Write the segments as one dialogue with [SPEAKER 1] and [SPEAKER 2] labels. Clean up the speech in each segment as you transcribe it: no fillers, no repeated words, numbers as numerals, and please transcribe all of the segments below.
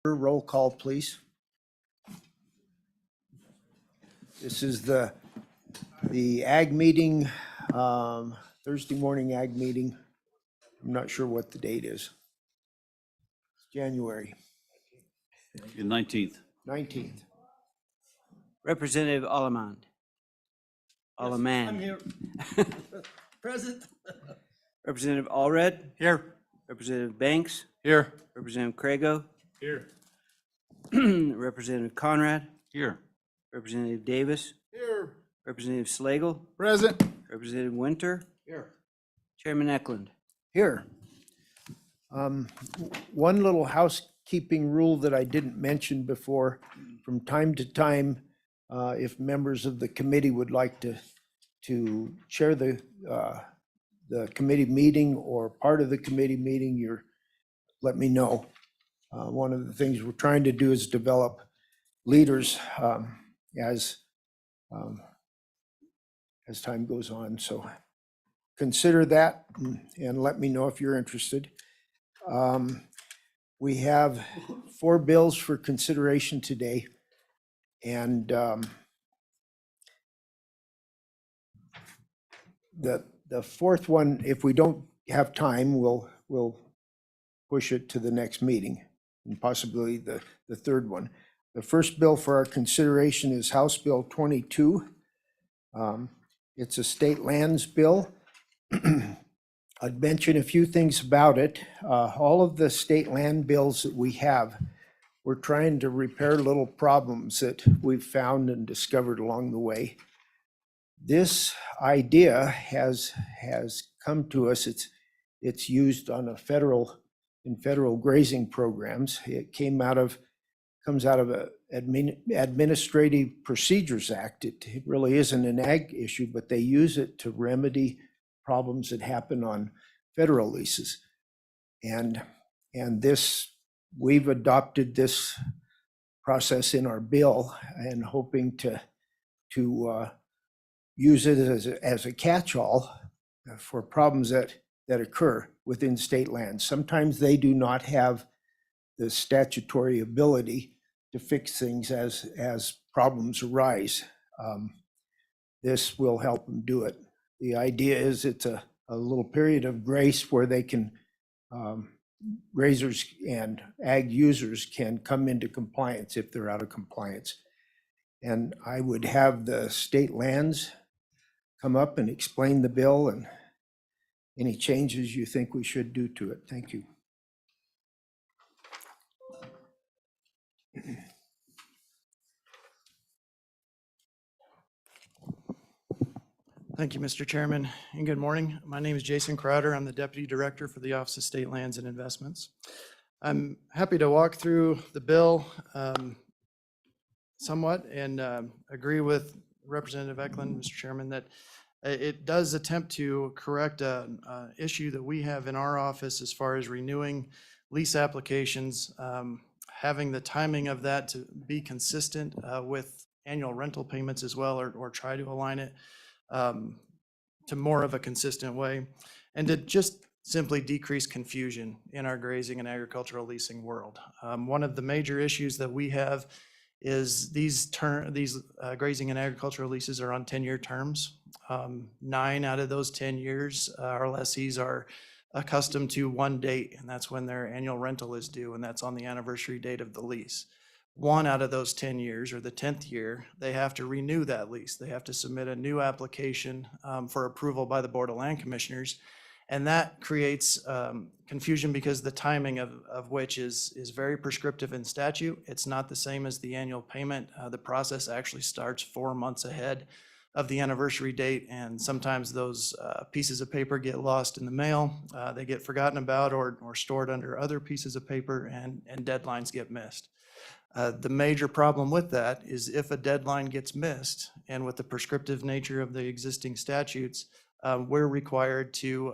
[SPEAKER 1] Roll call, please. This is the ag meeting, Thursday morning ag meeting. I'm not sure what the date is. January
[SPEAKER 2] The 19th.
[SPEAKER 1] 19th.
[SPEAKER 3] Representative Allemand.
[SPEAKER 4] I'm
[SPEAKER 3] Allemand.
[SPEAKER 4] here. Present.
[SPEAKER 3] Representative Allred.
[SPEAKER 4] Here.
[SPEAKER 3] Representative Banks.
[SPEAKER 4] Here.
[SPEAKER 3] Representative Crago.
[SPEAKER 4] Here.
[SPEAKER 3] Representative Conrad.
[SPEAKER 2] Here.
[SPEAKER 3] Representative Davis.
[SPEAKER 4] Here.
[SPEAKER 3] Representative Slagle.
[SPEAKER 4] Present.
[SPEAKER 3] Representative Winter.
[SPEAKER 4] Here.
[SPEAKER 3] Chairman Eklund.
[SPEAKER 1] Here. One little housekeeping rule that I didn't mention before, from time to time, if members of the committee would like to chair the committee meeting or part of the committee meeting, let me know. One of the things we're trying to do is develop leaders as time goes on. So consider that and let me know if you're interested. We have 4 bills for consideration today, and the fourth one, if we don't have time, we'll push it to the next meeting, and possibly the third one. The first bill for our consideration is House Bill 22. It's a state lands bill. I'd mention a few things about it. All of the state land bills that we have, we're trying to repair little problems that we've found and discovered along the way. This idea has come to us. It's used on in federal grazing programs. It comes out of a Administrative Procedures Act. It really isn't an ag issue, but they use it to remedy problems that happen on federal leases. And we've adopted this process in our bill and hoping to use it as a catch-all for problems that occur within state lands. Sometimes they do not have the statutory ability to fix things as problems arise. This will help them do it. The idea is it's a little period of grace where they can, grazers and ag users can come into compliance if they're out of compliance. And I would have the state lands come up and explain the bill and any changes you think we should do to it. Thank you.
[SPEAKER 5] Thank you, Mr. Chairman, and good morning. My name is Jason Crowder. I'm the Deputy Director for the Office of State Lands and Investments. I'm happy to walk through the bill somewhat and agree with Representative Eklund, Mr. Chairman, that it does attempt to correct an issue that we have in our office as far as renewing lease applications, having the timing of that to be consistent with annual rental payments as well, or try to align it to more of a consistent way, and to just simply decrease confusion in our grazing and agricultural leasing world. One of the major issues that we have is these grazing and agricultural leases are on 10-year terms. 9 out of those 10 years, our lessees are accustomed to one date, and that's when their annual rental is due, and that's on the anniversary date of the lease. 1 out of those 10 years, or the 10th year, they have to renew that lease. They have to submit a new application for approval by the Board of Land Commissioners. And that creates confusion because the timing of which is very prescriptive in statute. It's not the same as the annual payment. The process actually starts 4 months ahead of the anniversary date, and sometimes those pieces of paper get lost in the mail. They get forgotten about or stored under other pieces of paper, and deadlines get missed. The major problem with that is if a deadline gets missed, and with the prescriptive nature of the existing statutes, we're required to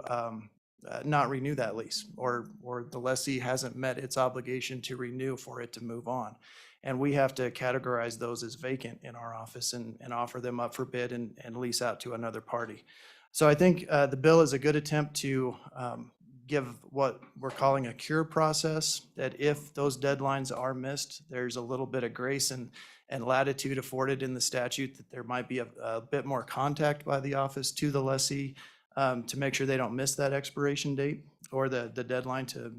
[SPEAKER 5] not renew that lease, or the lessee hasn't met its obligation to renew for it to move on. And we have to categorize those as vacant in our office and offer them up for bid and lease out to another party. So I think the bill is a good attempt to give what we're calling a cure process, that if those deadlines are missed, there's a little bit of grace and latitude afforded in the statute that there might be a bit more contact by the office to the lessee to make sure they don't miss that expiration date or the deadline to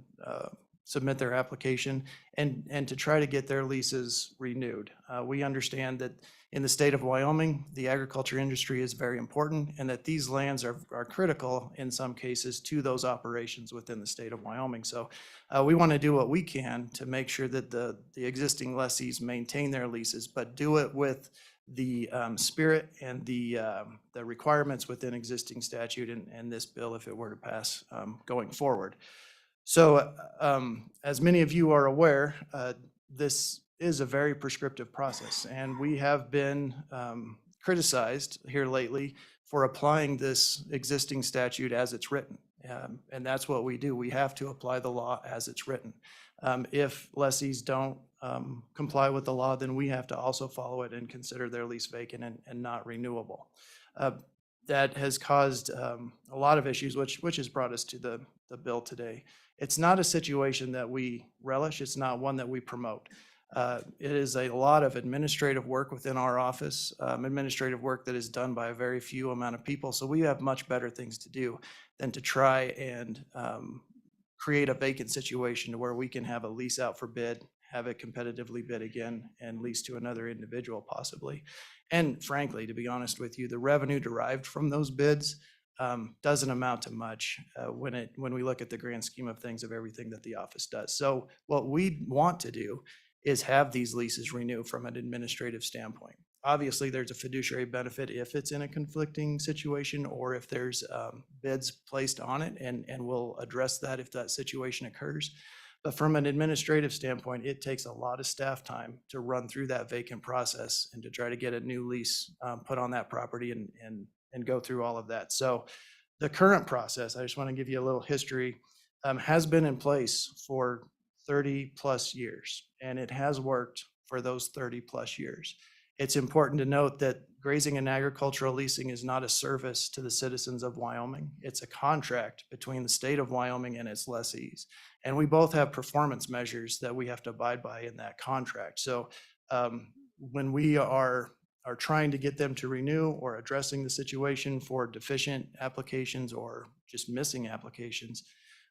[SPEAKER 5] submit their application and to try to get their leases renewed. We understand that in the state of Wyoming, the agriculture industry is very important and that these lands are critical in some cases to those operations within the state of Wyoming. So we want to do what we can to make sure that the existing lessees maintain their leases, but do it with the spirit and the requirements within existing statute and this bill if it were to pass going forward. So as many of you are aware, this is a very prescriptive process, and we have been criticized here lately for applying this existing statute as it's written. And that's what we do. We have to apply the law as it's written. If lessees don't comply with the law, then we have to also follow it and consider their lease vacant and not renewable. That has caused a lot of issues, which has brought us to the bill today. It's not a situation that we relish. It's not one that we promote. It is a lot of administrative work within our office, administrative work that is done by a very few amount of people. So we have much better things to do than to try and create a vacant situation to where we can have a lease out for bid, have it competitively bid again, and lease to another individual possibly. And frankly, to be honest with you, the revenue derived from those bids doesn't amount to much when we look at the grand scheme of things of everything that the office does. So what we want to do is have these leases renew from an administrative standpoint. Obviously, there's a fiduciary benefit if it's in a conflicting situation or if there's bids placed on it, and we'll address that if that situation occurs. But from an administrative standpoint, it takes a lot of staff time to run through that vacant process and to try to get a new lease put on that property and go through all of that. So the current process, I just want to give you a little history, has been in place for 30 plus years, and it has worked for those 30 plus years. It's important to note that grazing and agricultural leasing is not a service to the citizens of Wyoming. It's a contract between the state of Wyoming and its lessees. And we both have performance measures that we have to abide by in that contract. So when we are trying to get them to renew or addressing the situation for deficient applications or just missing applications,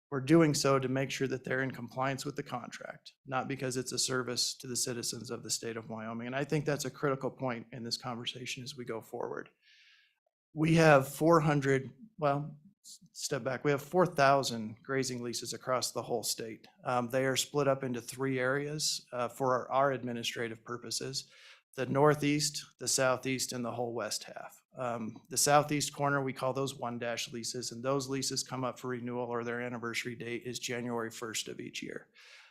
[SPEAKER 5] we're doing so to make sure that they're in compliance with the contract, not because it's a service to the citizens of the state of Wyoming. And I think that's a critical point in this conversation as we go forward. We have 400, well, step back, we have 4,000 grazing leases across the whole state. They are split up into 3 areas for our administrative purposes: the northeast, the southeast, and the whole west half. The southeast corner, we call those 1- leases, and those leases come up for renewal, or their anniversary date is January 1st of each year.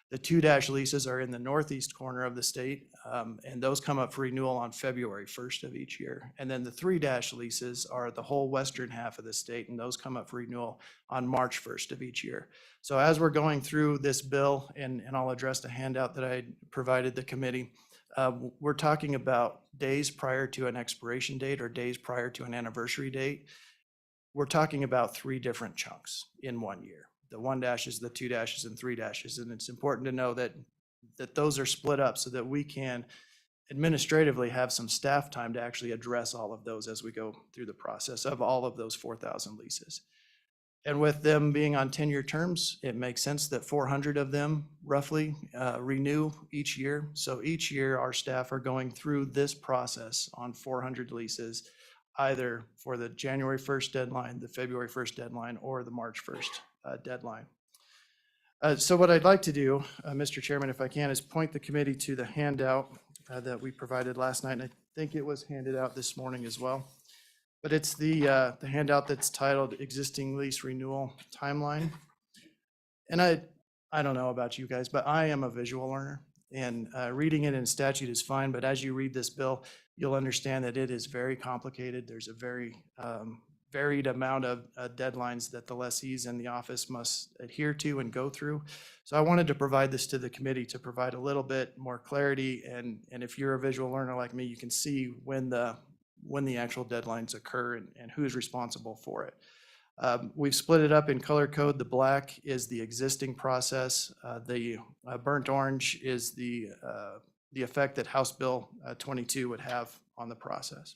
[SPEAKER 5] The 2- leases are in the northeast corner of the state, and those come up for renewal on February 1st of each year. And then the 3- leases are the whole western half of the state, and those come up for renewal on March 1st of each year. So as we're going through this bill, and I'll address the handout that I provided the committee, we're talking about days prior to an expiration date or days prior to an anniversary date. We're talking about 3 different chunks in 1 year: the 1-, the 2-, and 3-. And it's important to know that those are split up so that we can administratively have some staff time to actually address all of those as we go through the process of all of those 4,000 leases. And with them being on 10-year terms, it makes sense that 400 of them roughly renew each year. So each year, our staff are going through this process on 400 leases, either for the January 1st deadline, the February 1st deadline, or the March 1st deadline. So what I'd like to do, Mr. Chairman, if I can, is point the committee to the handout that we provided last night. And I think it was handed out this morning as well. But it's the handout that's titled Existing Lease Renewal Timeline. And I don't know about you guys, but I am a visual learner, and reading it in statute is fine. But as you read this bill, you'll understand that it is very complicated. There's a very varied amount of deadlines that the lessees and the office must adhere to and go through. So I wanted to provide this to the committee to provide a little bit more clarity. And if you're a visual learner like me, you can see when the actual deadlines occur and who's responsible for it. We've split it up in color code. The black is the existing process. The burnt orange is the effect that House Bill 22 would have on the process.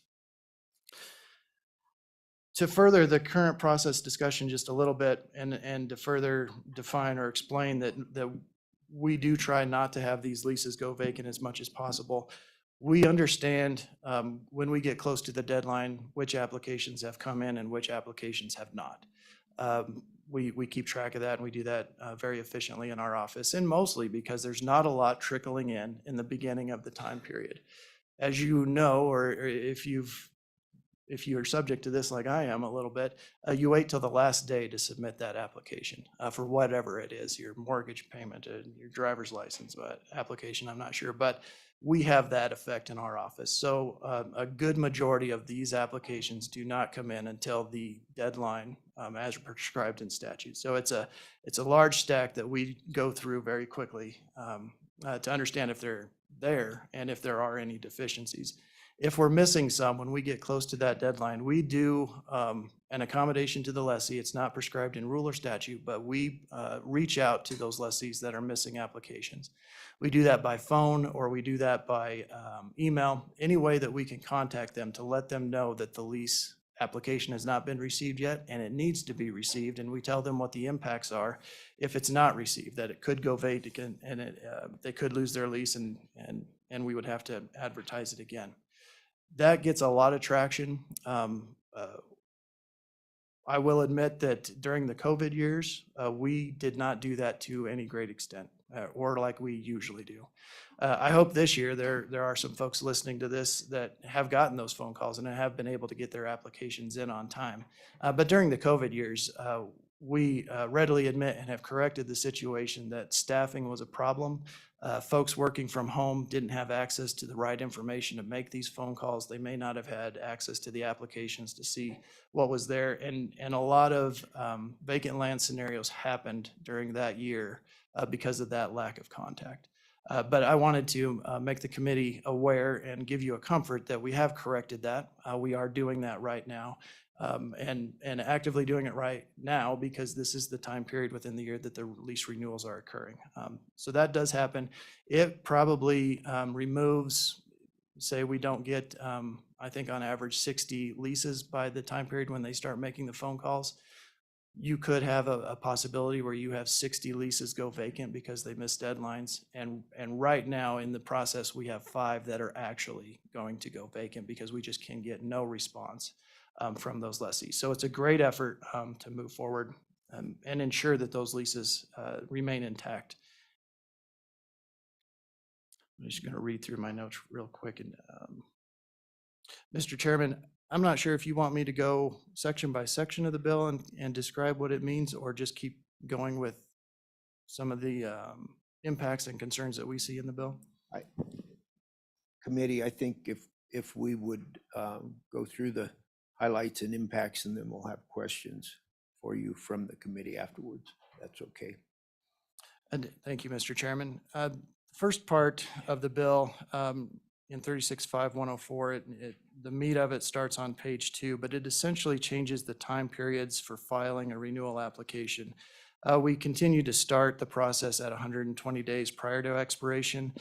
[SPEAKER 5] To further the current process discussion just a little bit and to further define or explain that we do try not to have these leases go vacant as much as possible. We understand when we get close to the deadline, which applications have come in and which applications have not. We keep track of that and we do that very efficiently in our office, and mostly because there's not a lot trickling in the beginning of the time period. As you know, or if you're subject to this like I am a little bit, you wait till the last day to submit that application for whatever it is, your mortgage payment, your driver's license application, I'm not sure, but we have that effect in our office. So a good majority of these applications do not come in until the deadline as prescribed in statute. So it's a large stack that we go through very quickly to understand if they're there and if there are any deficiencies. If we're missing some, when we get close to that deadline, we do an accommodation to the lessee. It's not prescribed in rule or statute, but we reach out to those lessees that are missing applications. We do that by phone or we do that by email, any way that we can contact them to let them know that the lease application has not been received yet and it needs to be received. And we tell them what the impacts are if it's not received, that it could go vacant and they could lose their lease and we would have to advertise it again. That gets a lot of traction. I will admit that during the COVID years, we did not do that to any great extent or like we usually do. I hope this year there are some folks listening to this that have gotten those phone calls and have been able to get their applications in on time. But during the COVID years, we readily admit and have corrected the situation that staffing was a problem. Folks working from home didn't have access to the right information to make these phone calls. They may not have had access to the applications to see what was there. And a lot of vacant land scenarios happened during that year because of that lack of contact. But I wanted to make the committee aware and give you a comfort that we have corrected that. We are doing that right now. And actively doing it right now because this is the time period within the year that the lease renewals are occurring. So that does happen. It probably removes, say we don't get, I think on average 60 leases by the time period when they start making the phone calls. You could have a possibility where you have 60 leases go vacant because they missed deadlines. And right now in the process, we have 5 that are actually going to go vacant because we just can get no response from those lessees. So it's a great effort to move forward and ensure that those leases remain intact. I'm just going to read through my notes real quick. And Mr. Chairman, I'm not sure if you want me to go section by section of the bill and describe what it means, or just keep going with some of the impacts and concerns that we see in the bill.
[SPEAKER 1] Committee, I think if we would go through the highlights and impacts, and then we'll have questions for you from the committee afterwards. That's okay.
[SPEAKER 5] And thank you, Mr. Chairman. First part of the bill in 36.5.104, the meat of it starts on page 2, but it essentially changes the time periods for filing a renewal application. We continue to start the process at 120 days prior to expiration.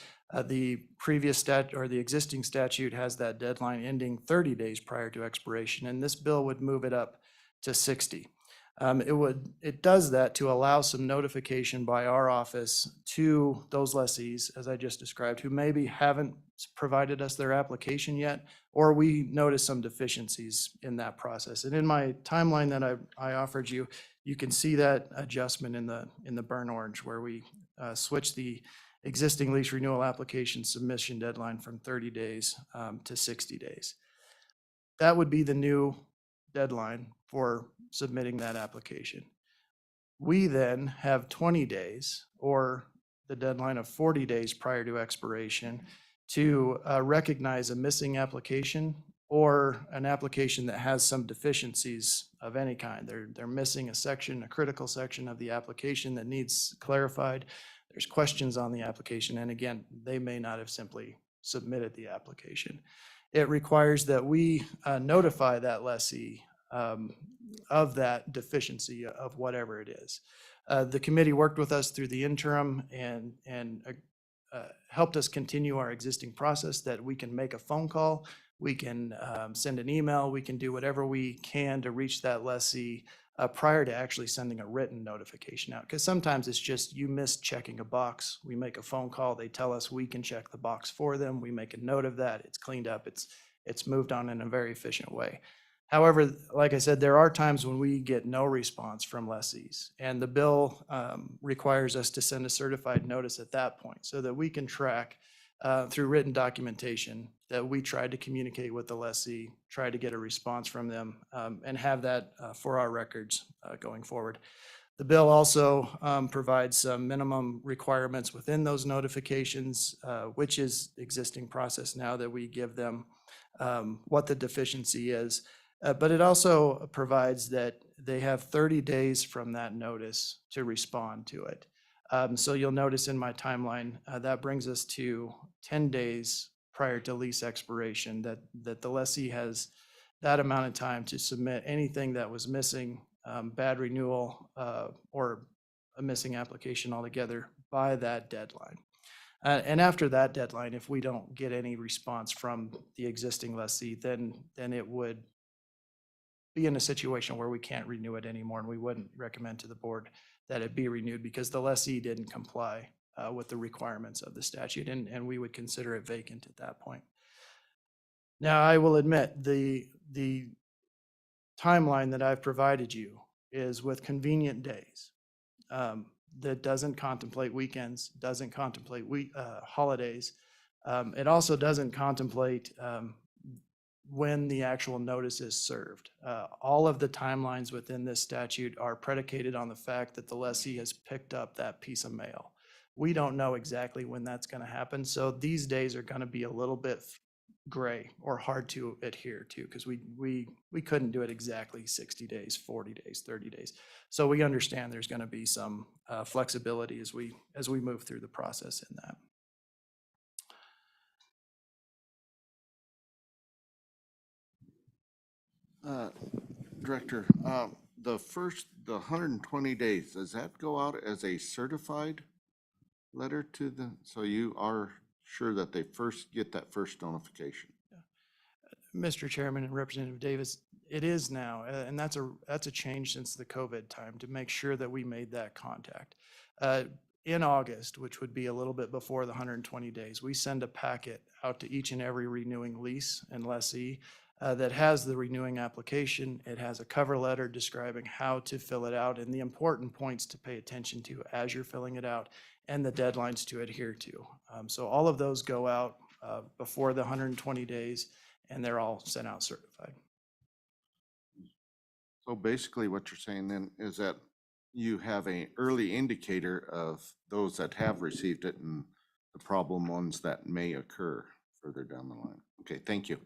[SPEAKER 5] The previous the existing statute has that deadline ending 30 days prior to expiration, and this bill would move it up to 60. It does that to allow some notification by our office to those lessees, as I just described, who maybe haven't provided us their application yet, or we notice some deficiencies in that process. And in my timeline that I offered you, you can see that adjustment in the burnt orange, where we switch the existing lease renewal application submission deadline from 30 days to 60 days. That would be the new deadline for submitting that application. We then have 20 days, or the deadline of 40 days prior to expiration, to recognize a missing application or an application that has some deficiencies of any kind. They're missing a section, a critical section of the application that needs clarified. There's questions on the application, and again, they may not have simply submitted the application. It requires that we notify that lessee of that deficiency of whatever it is. The committee worked with us through the interim and helped us continue our existing process that we can make a phone call, we can send an email, we can do whatever we can to reach that lessee prior to actually sending a written notification out. Because sometimes it's just you missed checking a box. We make a phone call, they tell us we can check the box for them. We make a note of that. It's cleaned up. It's moved on in a very efficient way. However, like I said, there are times when we get no response from lessees, and the bill requires us to send a certified notice at that point so that we can track through written documentation that we tried to communicate with the lessee, try to get a response from them, and have that for our records going forward. The bill also provides some minimum requirements within those notifications, which is existing process now that we give them what the deficiency is. But it also provides that they have 30 days from that notice to respond to it. So you'll notice in my timeline, that brings us to 10 days prior to lease expiration, that the lessee has that amount of time to submit anything that was missing, bad renewal, or a missing application altogether by that deadline. And after that deadline, if we don't get any response from the existing lessee, then it would be in a situation where we can't renew it anymore, and we wouldn't recommend to the board that it be renewed because the lessee didn't comply with the requirements of the statute, and we would consider it vacant at that point. Now, I will admit, the timeline that I've provided you is with convenient days. That doesn't contemplate weekends, doesn't contemplate holidays. It also doesn't contemplate when the actual notice is served. All of the timelines within this statute are predicated on the fact that the lessee has picked up that piece of mail. We don't know exactly when that's going to happen, so these days are going to be a little bit gray or hard to adhere to because we couldn't do it exactly 60 days, 40 days, 30 days. So we understand there's going to be some flexibility as we move through the process in that.
[SPEAKER 6] Director, the 120 days, does that go out as a certified letter to the, so you are sure that they first get that first notification?
[SPEAKER 5] Mr. Chairman and Representative Davis, it is now, and that's a change since the COVID time to make sure that we made that contact. In August, which would be a little bit before the 120 days, we send a packet out to each and every renewing lease and lessee that has the renewing application. It has a cover letter describing how to fill it out and the important points to pay attention to as you're filling it out and the deadlines to adhere to. So all of those go out before the 120 days and they're all sent out certified.
[SPEAKER 6] So basically what you're saying then is that you have an early indicator of those that have received it and the problem ones that may occur further down the line. Okay, thank you.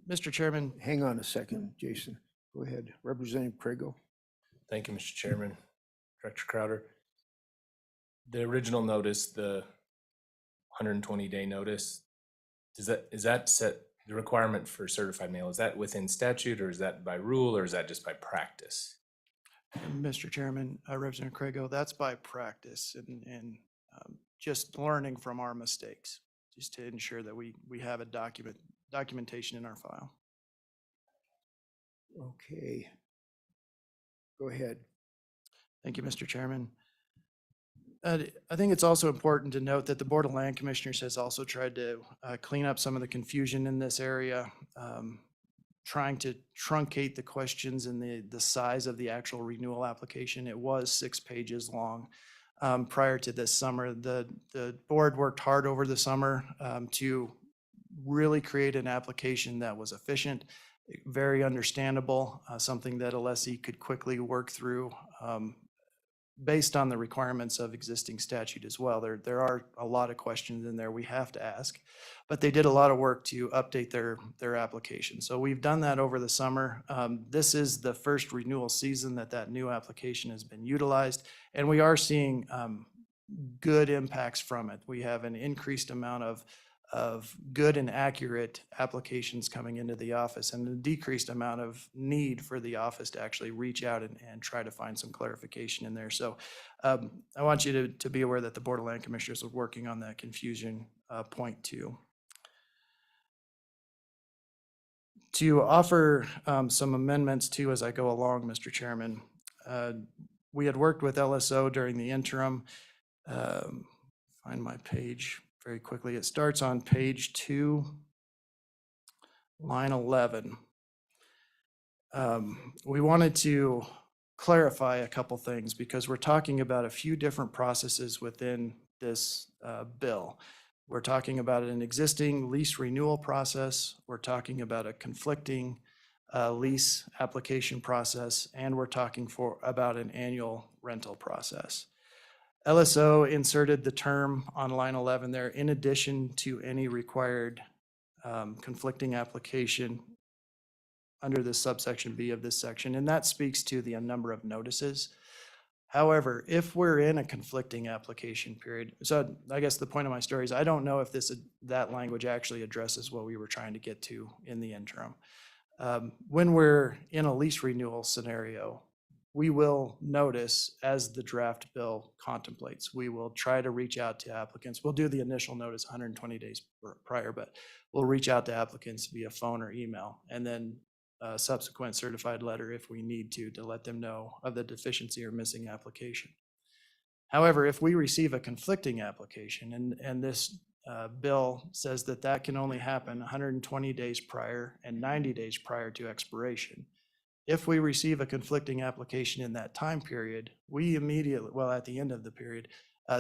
[SPEAKER 5] Mr. Chairman.
[SPEAKER 1] Hang on a second, Jason. Go ahead. Representative Craigo.
[SPEAKER 7] Thank you, Mr. Chairman. Director Crowder. The original notice, the 120-day notice, is that set the requirement for certified mail? Is that within statute or is that by rule or is that just by practice?
[SPEAKER 5] Mr. Chairman, Representative Craigo, that's by practice and just learning from our mistakes, just to ensure that we have a documentation in our file.
[SPEAKER 1] Okay. Go ahead.
[SPEAKER 5] Thank you, Mr. Chairman. I think it's also important to note that the Board of Land Commissioners has also tried to clean up some of the confusion in this area, trying to truncate the questions and the size of the actual renewal application. It was 6 pages long prior to this summer. The board worked hard over the summer to really create an application that was efficient, very understandable, something that a lessee could quickly work through based on the requirements of existing statute as well. There are a lot of questions in there we have to ask, but they did a lot of work to update their application. So we've done that over the summer. This is the first renewal season that new application has been utilized, and we are seeing good impacts from it. We have an increased amount of of good and accurate applications coming into the office and a decreased amount of need for the office to actually reach out and try to find some clarification in there. So I want you to be aware that the Board of Land Commissioners are working on that confusion point too. To offer some amendments too as I go along, Mr. Chairman, we had worked with LSO during the interim. Find my page very quickly. It starts on page 2, line 11. We wanted to clarify a couple things because we're talking about a few different processes within this bill. We're talking about an existing lease renewal process. We're talking about a conflicting lease application process, and we're talking about an annual rental process. LSO inserted the term on line 11 there, in addition to any required conflicting application under the subsection B of this section, and that speaks to the number of notices. However, if we're in a conflicting application period, so I guess the point of my story is I don't know if that language actually addresses what we were trying to get to in the interim. When we're in a lease renewal scenario, we will notice, as the draft bill contemplates, we will try to reach out to applicants. We'll do the initial notice 120 days prior, but we'll reach out to applicants via phone or email, and then a subsequent certified letter if we need to let them know of the deficiency or missing application. However, if we receive a conflicting application, and this bill says that can only happen 120 days prior and 90 days prior to expiration. If we receive a conflicting application in that time period, we immediately, well, at the end of the period,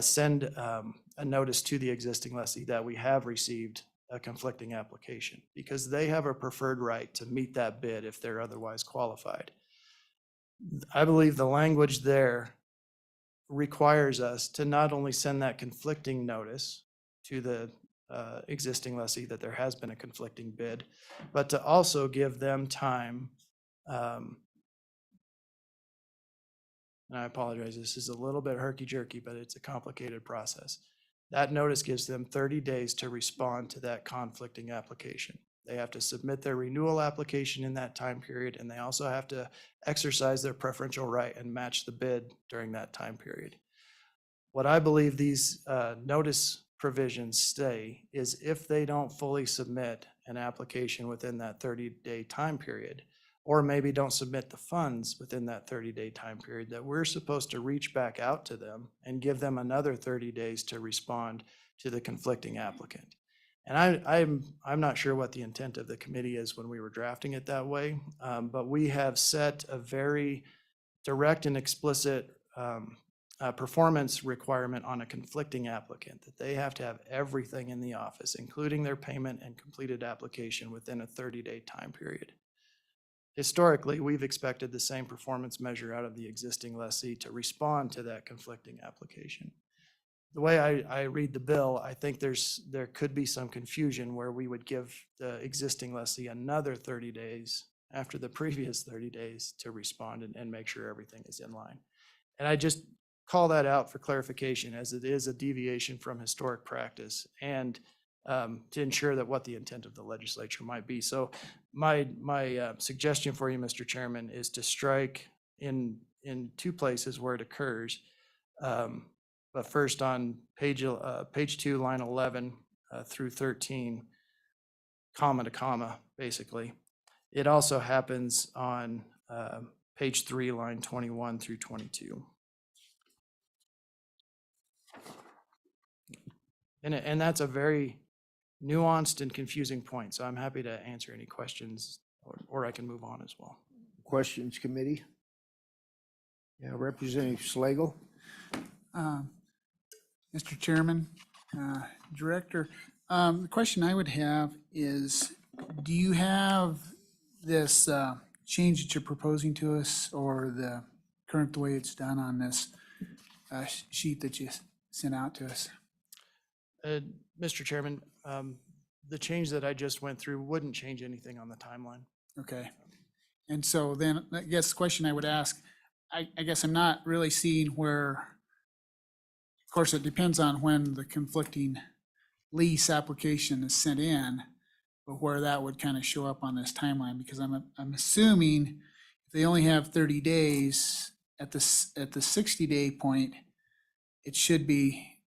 [SPEAKER 5] send a notice to the existing lessee that we have received a conflicting application, because they have a preferred right to meet that bid if they're otherwise qualified. I believe the language there requires us to not only send that conflicting notice to the existing lessee that there has been a conflicting bid, but to also give them time. And I apologize, this is a little bit herky-jerky, but it's a complicated process. That notice gives them 30 days to respond to that conflicting application. They have to submit their renewal application in that time period, and they also have to exercise their preferential right and match the bid during that time period. What I believe these notice provisions say is if they don't fully submit an application within that 30-day time period, or maybe don't submit the funds within that 30-day time period, that we're supposed to reach back out to them and give them another 30 days to respond to the conflicting applicant. And I'm not sure what the intent of the committee is when we were drafting it that way, but we have set a very direct and explicit performance requirement on a conflicting applicant, that they have to have everything in the office, including their payment and completed application, within a 30-day time period. Historically, we've expected the same performance measure out of the existing lessee to respond to that conflicting application. The way I read the bill, I think there could be some confusion where we would give the existing lessee another 30 days after the previous 30 days to respond and make sure everything is in line. And I just call that out for clarification, as it is a deviation from historic practice, and to ensure that what the intent of the legislature might be. So my suggestion for you, Mr. Chairman, is to strike in two places where it occurs. But first on page 2, line 11 through 13, comma to comma, basically. It also happens on page 3, line 21 through 22. And that's a very nuanced and confusing point, so I'm happy to answer any questions, or I can move on as well.
[SPEAKER 1] Questions, committee? Yeah, Representative Slagle?
[SPEAKER 8] Mr. Chairman, Director, the question I would have is, do you have this change that you're proposing to us, or the current way it's done on this sheet that you sent out to us?
[SPEAKER 5] Mr. Chairman, the change that I just went through wouldn't change anything on the timeline.
[SPEAKER 8] Okay. And so then I guess the question I would ask, I guess I'm not really seeing where, of course, it depends on when the conflicting lease application is sent in, but where that would kind of show up on this timeline, because I'm assuming if they only have 30 days at the 60-day point, it should be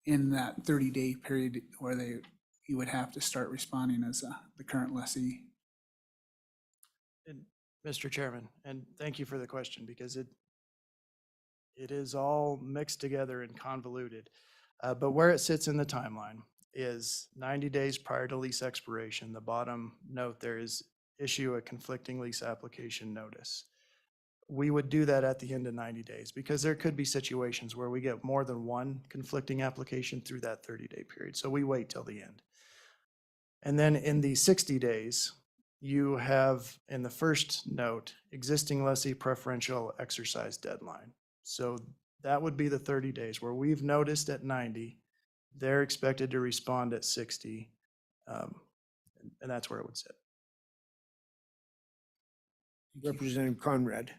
[SPEAKER 8] in that 30-day period where you would have to start responding as the current lessee.
[SPEAKER 5] And Mr. Chairman, and thank you for the question, because it is all mixed together and convoluted. But where it sits in the timeline is 90 days prior to lease expiration. The bottom note there is issue a conflicting lease application notice. We would do that at the end of 90 days because there could be situations where we get more than one conflicting application through that 30-day period. So we wait till the end. And then in the 60 days, you have in the first note, existing lessee preferential exercise deadline. So that would be the 30 days where we've noticed at 90, they're expected to respond at 60. And that's where it would sit.
[SPEAKER 1] Representative Conrad.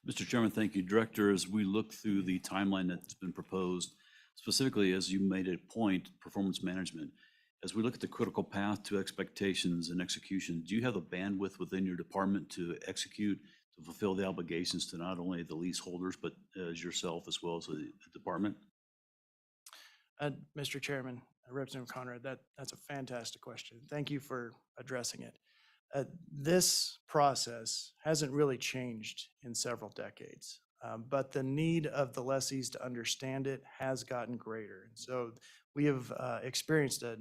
[SPEAKER 2] Mr. Chairman, thank you. Director, as we look through the timeline that's been proposed, specifically as you made a point, performance management, as we look at the critical path to expectations and execution, do you have the bandwidth within your department to execute, to fulfill the obligations to not only the leaseholders, but as yourself as well as the department?
[SPEAKER 5] Mr. Chairman, Representative Conrad, that's a fantastic question. Thank you for addressing it. This process hasn't really changed in several decades, but the need of the lessees to understand it has gotten greater. And so we have experienced a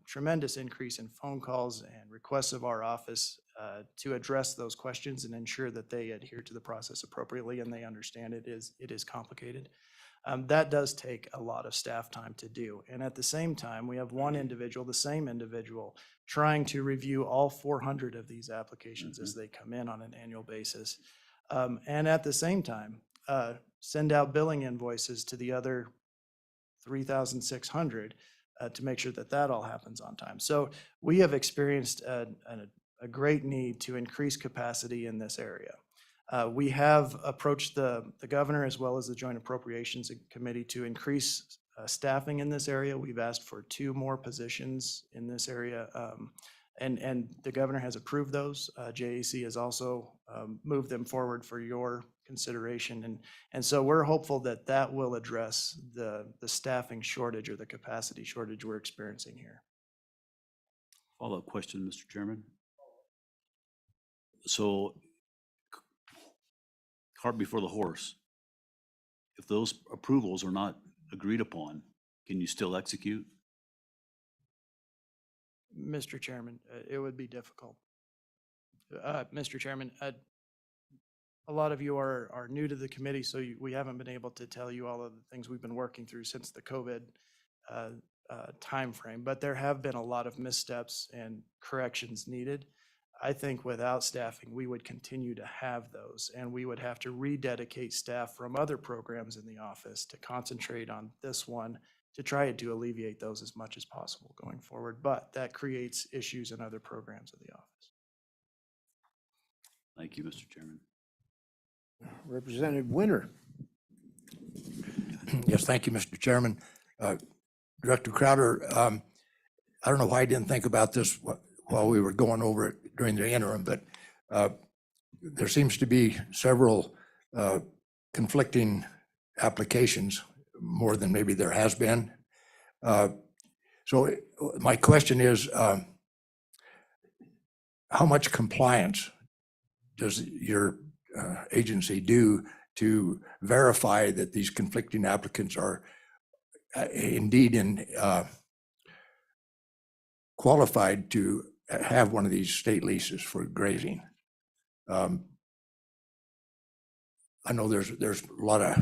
[SPEAKER 5] tremendous increase in phone calls and requests of our office to address those questions and ensure that they adhere to the process appropriately and they understand it is complicated. That does take a lot of staff time to do. And at the same time, we have one individual, the same individual, trying to review all 400 of these applications as they come in on an annual basis. And at the same time, send out billing invoices to the other 3,600 to make sure that that all happens on time. So we have experienced a great need to increase capacity in this area. We have approached the governor as well as the Joint Appropriations Committee to increase staffing in this area. We've asked for 2 more positions in this area, and the governor has approved those. JAC has also moved them forward for your consideration, and so we're hopeful that that will address the staffing shortage or the capacity shortage we're experiencing here.
[SPEAKER 2] Follow-up question, Mr. Chairman. So, cart before the horse. If those approvals are not agreed upon, can you still execute?
[SPEAKER 5] Mr. Chairman, it would be difficult. Mr. Chairman, a lot of you are new to the committee, so we haven't been able to tell you all of the things we've been working through since the COVID timeframe, but there have been a lot of missteps and corrections needed. I think without staffing, we would continue to have those, and we would have to rededicate staff from other programs in the office to concentrate on this one to try to alleviate those as much as possible going forward. But that creates issues in other programs of the office.
[SPEAKER 2] Thank you, Mr. Chairman.
[SPEAKER 1] Representative Winter.
[SPEAKER 9] Yes, thank you, Mr. Chairman. Director Crowder, I don't know why I didn't think about this while we were going over it during the interim, but there seems to be several conflicting applications, more than maybe there has been. So my question is, how much compliance does your agency do to verify that these conflicting applicants are indeed qualified to have one of these state leases for grazing? I know there's a lot of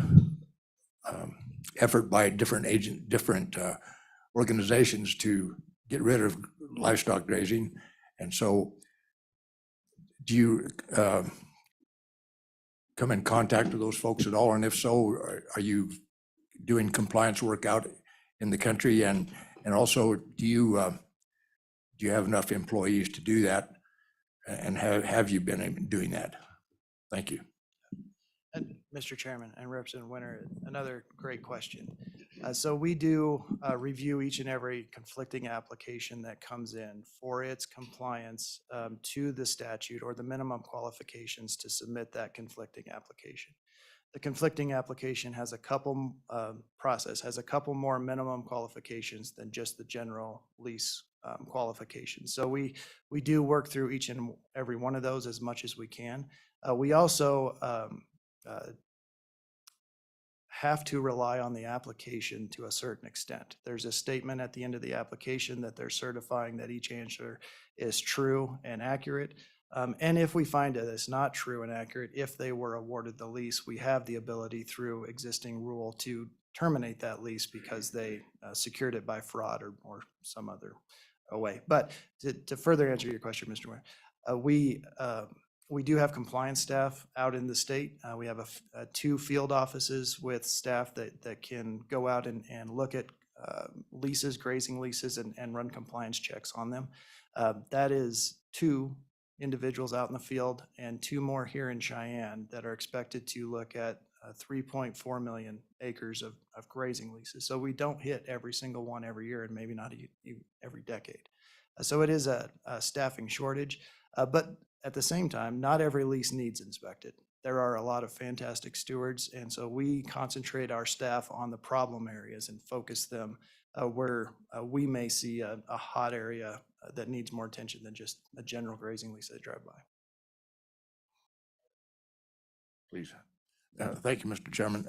[SPEAKER 9] effort by different organizations to get rid of livestock grazing, and so do you come in contact with those folks at all? And if so, are you doing compliance work out in the country? And also, do you have enough employees to do that? And have you been doing that? Thank you.
[SPEAKER 5] And Mr. Chairman and Representative Winter, another great question. So we do review each and every conflicting application that comes in for its compliance to the statute or the minimum qualifications to submit that conflicting application. The conflicting application has a couple, has a couple more minimum qualifications than just the general lease qualifications. So we do work through each and every one of those as much as we can. We also have to rely on the application to a certain extent. There's a statement at the end of the application that they're certifying that each answer is true and accurate. And if we find that it's not true and accurate, if they were awarded the lease, we have the ability through existing rule to terminate that lease because they secured it by fraud or some other way. But to further answer your question, Mr. Mayor, we do have compliance staff out in the state. We have 2 field offices with staff that can go out and look at leases, grazing leases, and run compliance checks on them. That is 2 individuals out in the field and 2 more here in Cheyenne that are expected to look at 3.4 million acres of grazing leases. So we don't hit every single one every year and maybe not even every decade. So it is a staffing shortage, but at the same time, not every lease needs inspected. There are a lot of fantastic stewards, and so we concentrate our staff on the problem areas and focus them where we may see a hot area that needs more attention than just a general grazing lease they drive by.
[SPEAKER 9] Please. Thank you, Mr. Chairman.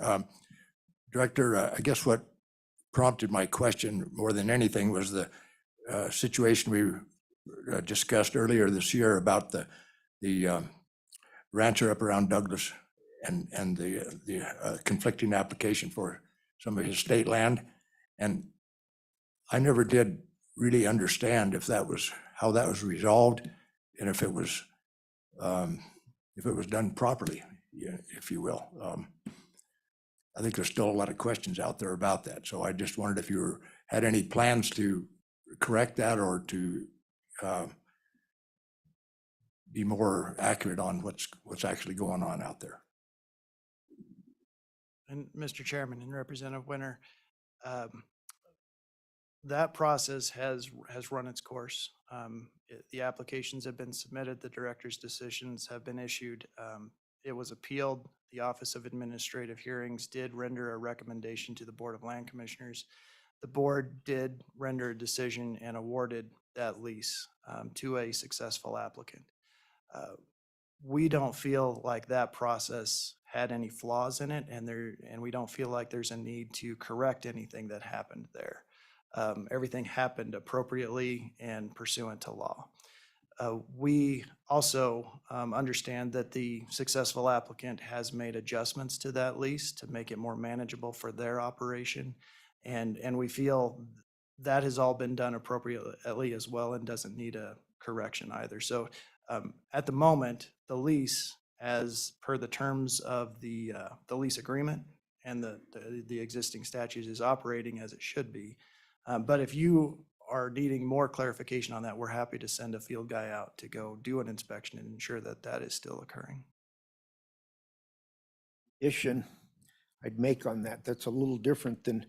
[SPEAKER 9] Director, I guess what prompted my question more than anything was the situation we discussed earlier this year about the rancher up around Douglas and the conflicting application for some of his state land. And I never did really understand if that was, how that was resolved and if it was done properly, if you will. I think there's still a lot of questions out there about that. So I just wondered if you had any plans to correct that or to be more accurate on what's actually going on out there.
[SPEAKER 5] And Mr. Chairman and Representative Winter, that process has run its course. The applications have been submitted, the director's decisions have been issued. It was appealed. The Office of Administrative Hearings did render a recommendation to the Board of Land Commissioners. The board did render a decision and awarded that lease to a successful applicant. We don't feel like that process had any flaws in it, and we don't feel like there's a need to correct anything that happened there. Everything happened appropriately and pursuant to law. We also understand that the successful applicant has made adjustments to that lease to make it more manageable for their operation. And we feel that has all been done appropriately as well and doesn't need a correction either. So at the moment, the lease, as per the terms of the lease agreement and the existing statutes, is operating as it should be. But if you are needing more clarification on that, we're happy to send a field guy out to go do an inspection and ensure that that is still occurring.
[SPEAKER 1] Addition I'd make on that, that's a little different than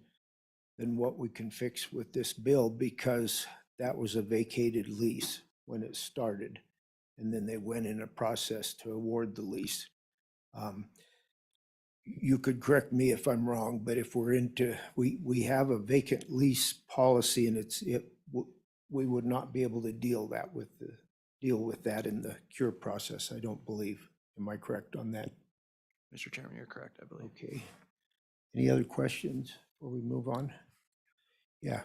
[SPEAKER 1] what we can fix with this bill, because that was a vacated lease when it started. And then they went in a process to award the lease. You could correct me if I'm wrong, but if we're into, we have a vacant lease policy, and we would not be able to deal with that in the cure process, I don't believe. Am I correct on that?
[SPEAKER 5] Mr. Chairman, you're correct, I believe.
[SPEAKER 1] Okay. Any other questions before we move on? Yeah,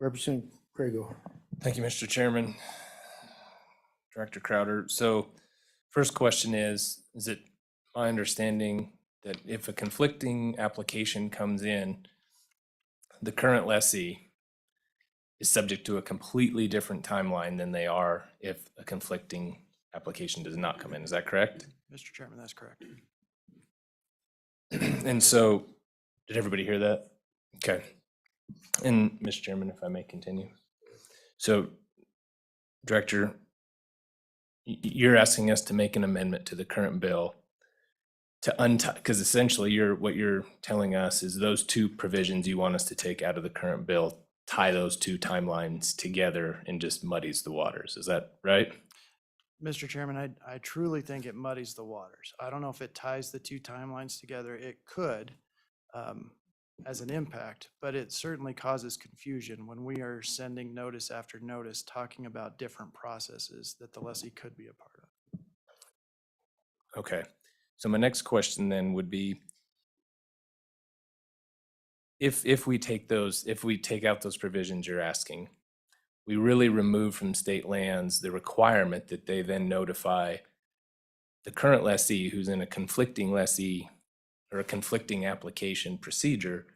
[SPEAKER 1] Representative Craigo.
[SPEAKER 7] Thank you, Mr. Chairman. Director Crowder. So first question is it my understanding that if a conflicting application comes in, the current lessee is subject to a completely different timeline than they are if a conflicting application does not come in? Is that correct?
[SPEAKER 5] Mr. Chairman, that's correct.
[SPEAKER 7] And so, did everybody hear that? Okay. And Mr. Chairman, if I may continue. So, Director, you're asking us to make an amendment to the current bill to untie, because essentially what you're telling us is those two provisions you want us to take out of the current bill, tie those two timelines together and just muddies the waters. Is that right?
[SPEAKER 5] Mr. Chairman, I truly think it muddies the waters. I don't know if it ties the two timelines together. It could, as an impact, but it certainly causes confusion when we are sending notice after notice, talking about different processes that the lessee could be a part of.
[SPEAKER 7] Okay. So my next question then would be, if we take out those provisions you're asking, we really remove from state lands the requirement that they then notify the current lessee who's in a conflicting lessee or a conflicting application procedure.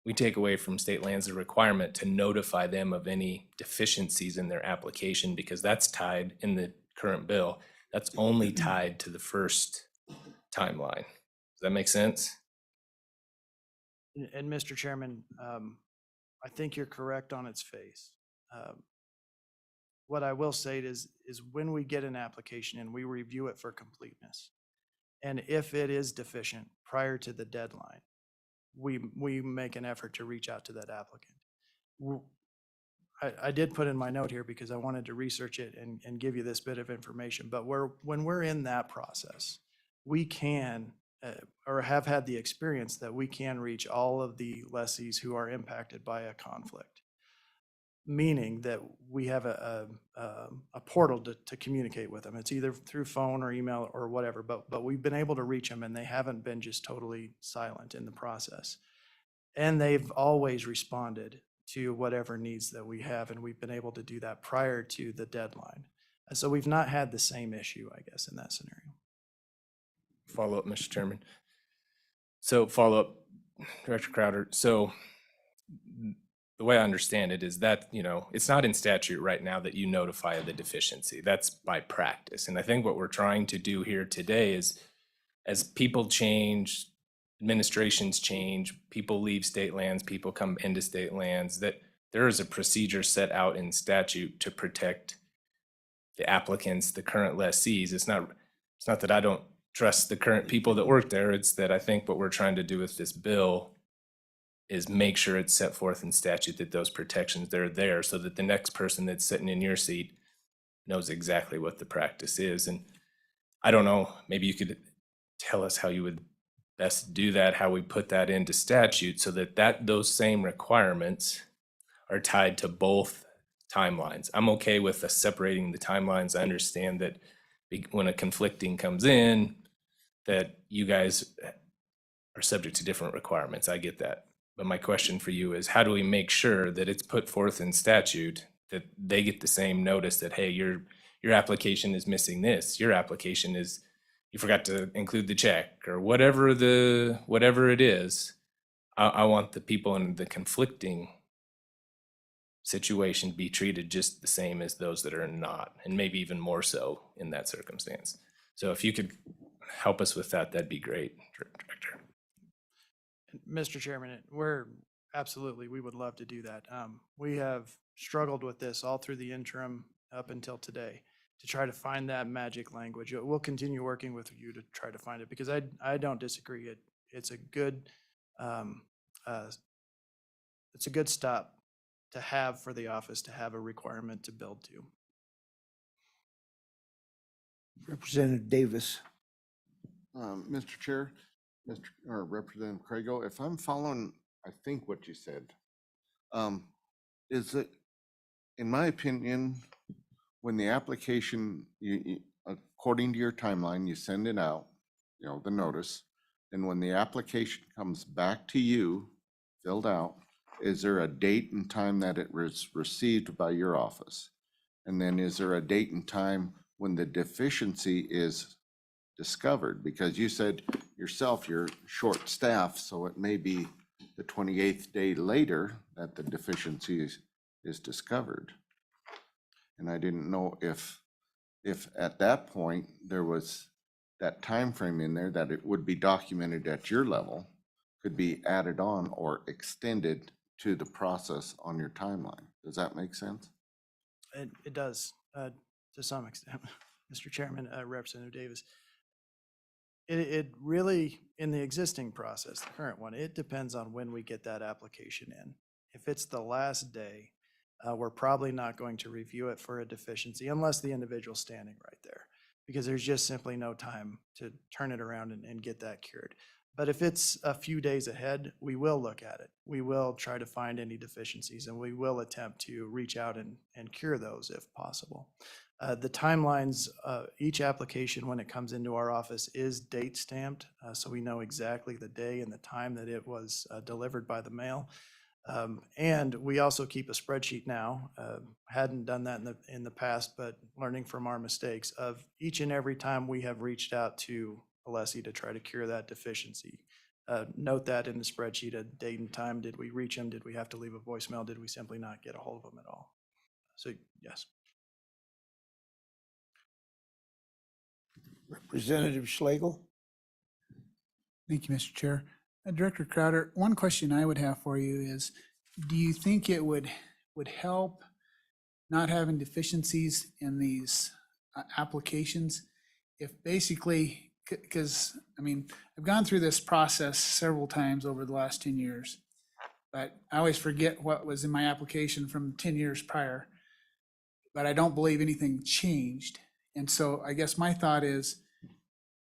[SPEAKER 7] We take away from state lands the requirement to notify them of any deficiencies in their application, because that's tied in the current bill. That's only tied to the first timeline. Does that make sense?
[SPEAKER 5] And Mr. Chairman, I think you're correct on its face. What I will say is when we get an application and we review it for completeness, and if it is deficient prior to the deadline, we make an effort to reach out to that applicant. I did put in my note here because I wanted to research it and give you this bit of information, but when we're in that process, we can, or have had the experience that we can reach all of the lessees who are impacted by a conflict. Meaning that we have a portal to communicate with them. It's either through phone or email or whatever, but we've been able to reach them and they haven't been just totally silent in the process. And they've always responded to whatever needs that we have, and we've been able to do that prior to the deadline. And so we've not had the same issue, I guess, in that scenario.
[SPEAKER 7] Follow up, Mr. Chairman. So follow up, Director Crowder. So the way I understand it is that, it's not in statute right now that you notify the deficiency. That's by practice. And I think what we're trying to do here today is, as people change, administrations change, people leave state lands, people come into state lands, that there is a procedure set out in statute to protect the applicants, the current lessees. It's not that I don't trust the current people that work there. It's that I think what we're trying to do with this bill is make sure it's set forth in statute that those protections, they're there, so that the next person that's sitting in your seat knows exactly what the practice is. And I don't know, maybe you could tell us how you would best do that, how we put that into statute so that those same requirements are tied to both timelines. I'm okay with us separating the timelines. I understand that when a conflicting comes in, that you guys are subject to different requirements. I get that. But my question for you is, how do we make sure that it's put forth in statute that they get the same notice that, hey, your application is missing this, your application is, you forgot to include the check, or whatever it is. I want the people in the conflicting situation be treated just the same as those that are not, and maybe even more so in that circumstance. So if you could help us with that, that'd be great, Director.
[SPEAKER 5] Mr. Chairman, we would love to do that. We have struggled with this all through the interim up until today to try to find that magic language. We'll continue working with you to try to find it, because I don't disagree. It's a good stop to have for the office to have a requirement to build to.
[SPEAKER 1] Representative Davis.
[SPEAKER 6] Mr. Chair, Representative Crago, if I'm following, I think what you said, is it, in my opinion, when the application, you according to your timeline, you send it out, the notice, and when the application comes back to you, filled out, is there a date and time that it was received by your office? And then is there a date and time when the deficiency is discovered? Because you said yourself you're short staffed, so it may be the 28th day later that the deficiency is discovered. And I didn't know if at that point there was that time frame in there that it would be documented at your level, could be added on or extended to the process on your timeline. Does that make sense?
[SPEAKER 5] It does, to some extent, Mr. Chairman, Representative Davis. It really, in the existing process, the current one, it depends on when we get that application in. If it's the last day, we're probably not going to review it for a deficiency unless the individual's standing right there, because there's just simply no time to turn it around and get that cured. But if it's a few days ahead, we will look at it. We will try to find any deficiencies, and we will attempt to reach out and cure those if possible. The timelines, each application when it comes into our office is date stamped, so we know exactly the day and the time that it was delivered by the mail. And we also keep a spreadsheet now, hadn't done that in the past, but learning from our mistakes of each and every time we have reached out to a lessee to try to cure that deficiency. Note that in the spreadsheet, a date and time. Did we reach them? Did we have to leave a voicemail? Did we simply not get a hold of them at all? So, yes.
[SPEAKER 1] Representative Schlegel?
[SPEAKER 8] Thank you, Mr. Chair. Director Crowder, one question I would have for you is, do you think it would help not having deficiencies in these applications if basically, because, I mean, I've gone through this process several times over the last 10 years, but I always forget what was in my application from 10 years prior, but I don't believe anything changed. And so I guess my thought is,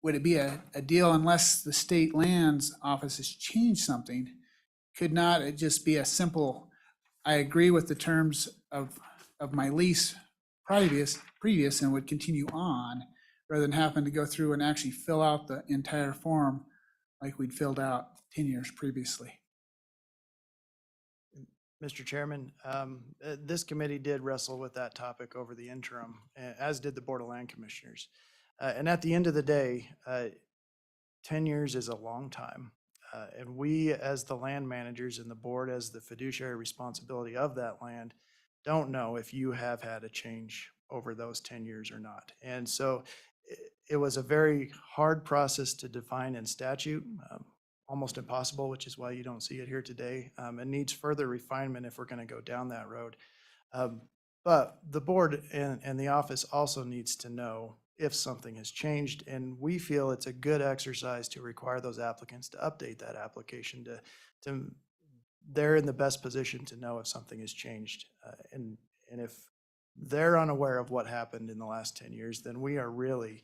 [SPEAKER 8] would it be a deal unless the state lands office has changed something? Could not it just be a simple, I agree with the terms of my lease previous and would continue on, rather than having to go through and actually fill out the entire form like we'd filled out 10 years previously?
[SPEAKER 5] Mr. Chairman, this committee did wrestle with that topic over the interim, as did the Board of Land Commissioners. And at the end of the day, 10 years is a long time. And we, as the land managers and the board as the fiduciary responsibility of that land, don't know if you have had a change over those 10 years or not. And so it was a very hard process to define in statute, almost impossible, which is why you don't see it here today. It needs further refinement if we're going to go down that road. But the board and the office also needs to know if something has changed, and we feel it's a good exercise to require those applicants to update that application to they're in the best position to know if something has changed. And if they're unaware of what happened in the last 10 years, then we are really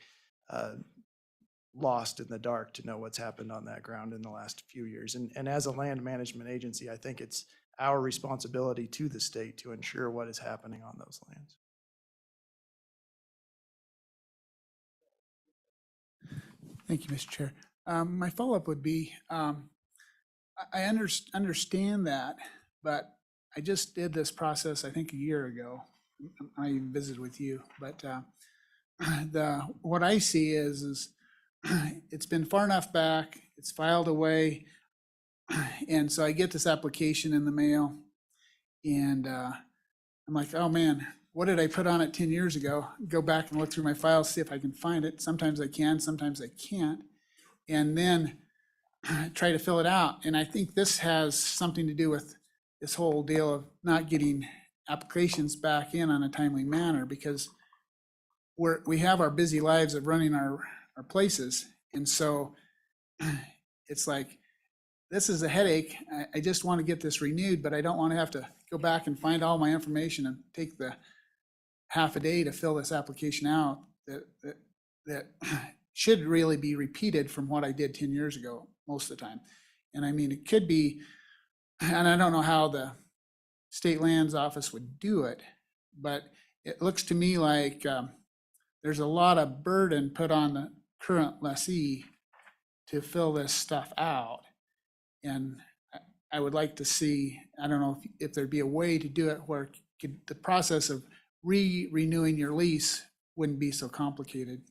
[SPEAKER 5] lost in the dark to know what's happened on that ground in the last few years. And as a land management agency, I think it's our responsibility to the state to ensure what is happening on those lands.
[SPEAKER 8] Thank you, Mr. Chair. My follow-up would be, I understand that, but I just did this process, I think, a year ago. I even visited with you, but what I see is it's been far enough back, it's filed away, and so I get this application in the mail, and I'm like, oh man, what did I put on it 10 years ago? Go back and look through my files, see if I can find it. Sometimes I can, sometimes I can't. And then try to fill it out. And I think this has something to do with this whole deal of not getting applications back in on a timely manner, because we have our busy lives of running our places. And so it's like, this is a headache. I just want to get this renewed, but I don't want to have to go back and find all my information and take the half a day to fill this application out that should really be repeated from what I did 10 years ago most of the time. And I mean, it could be, and I don't know how the state lands office would do it, but it looks to me like there's a lot of burden put on the current lessee to fill this stuff out. And I would like to see, I don't know if there'd be a way to do it where the process of renewing your lease wouldn't be so complicated.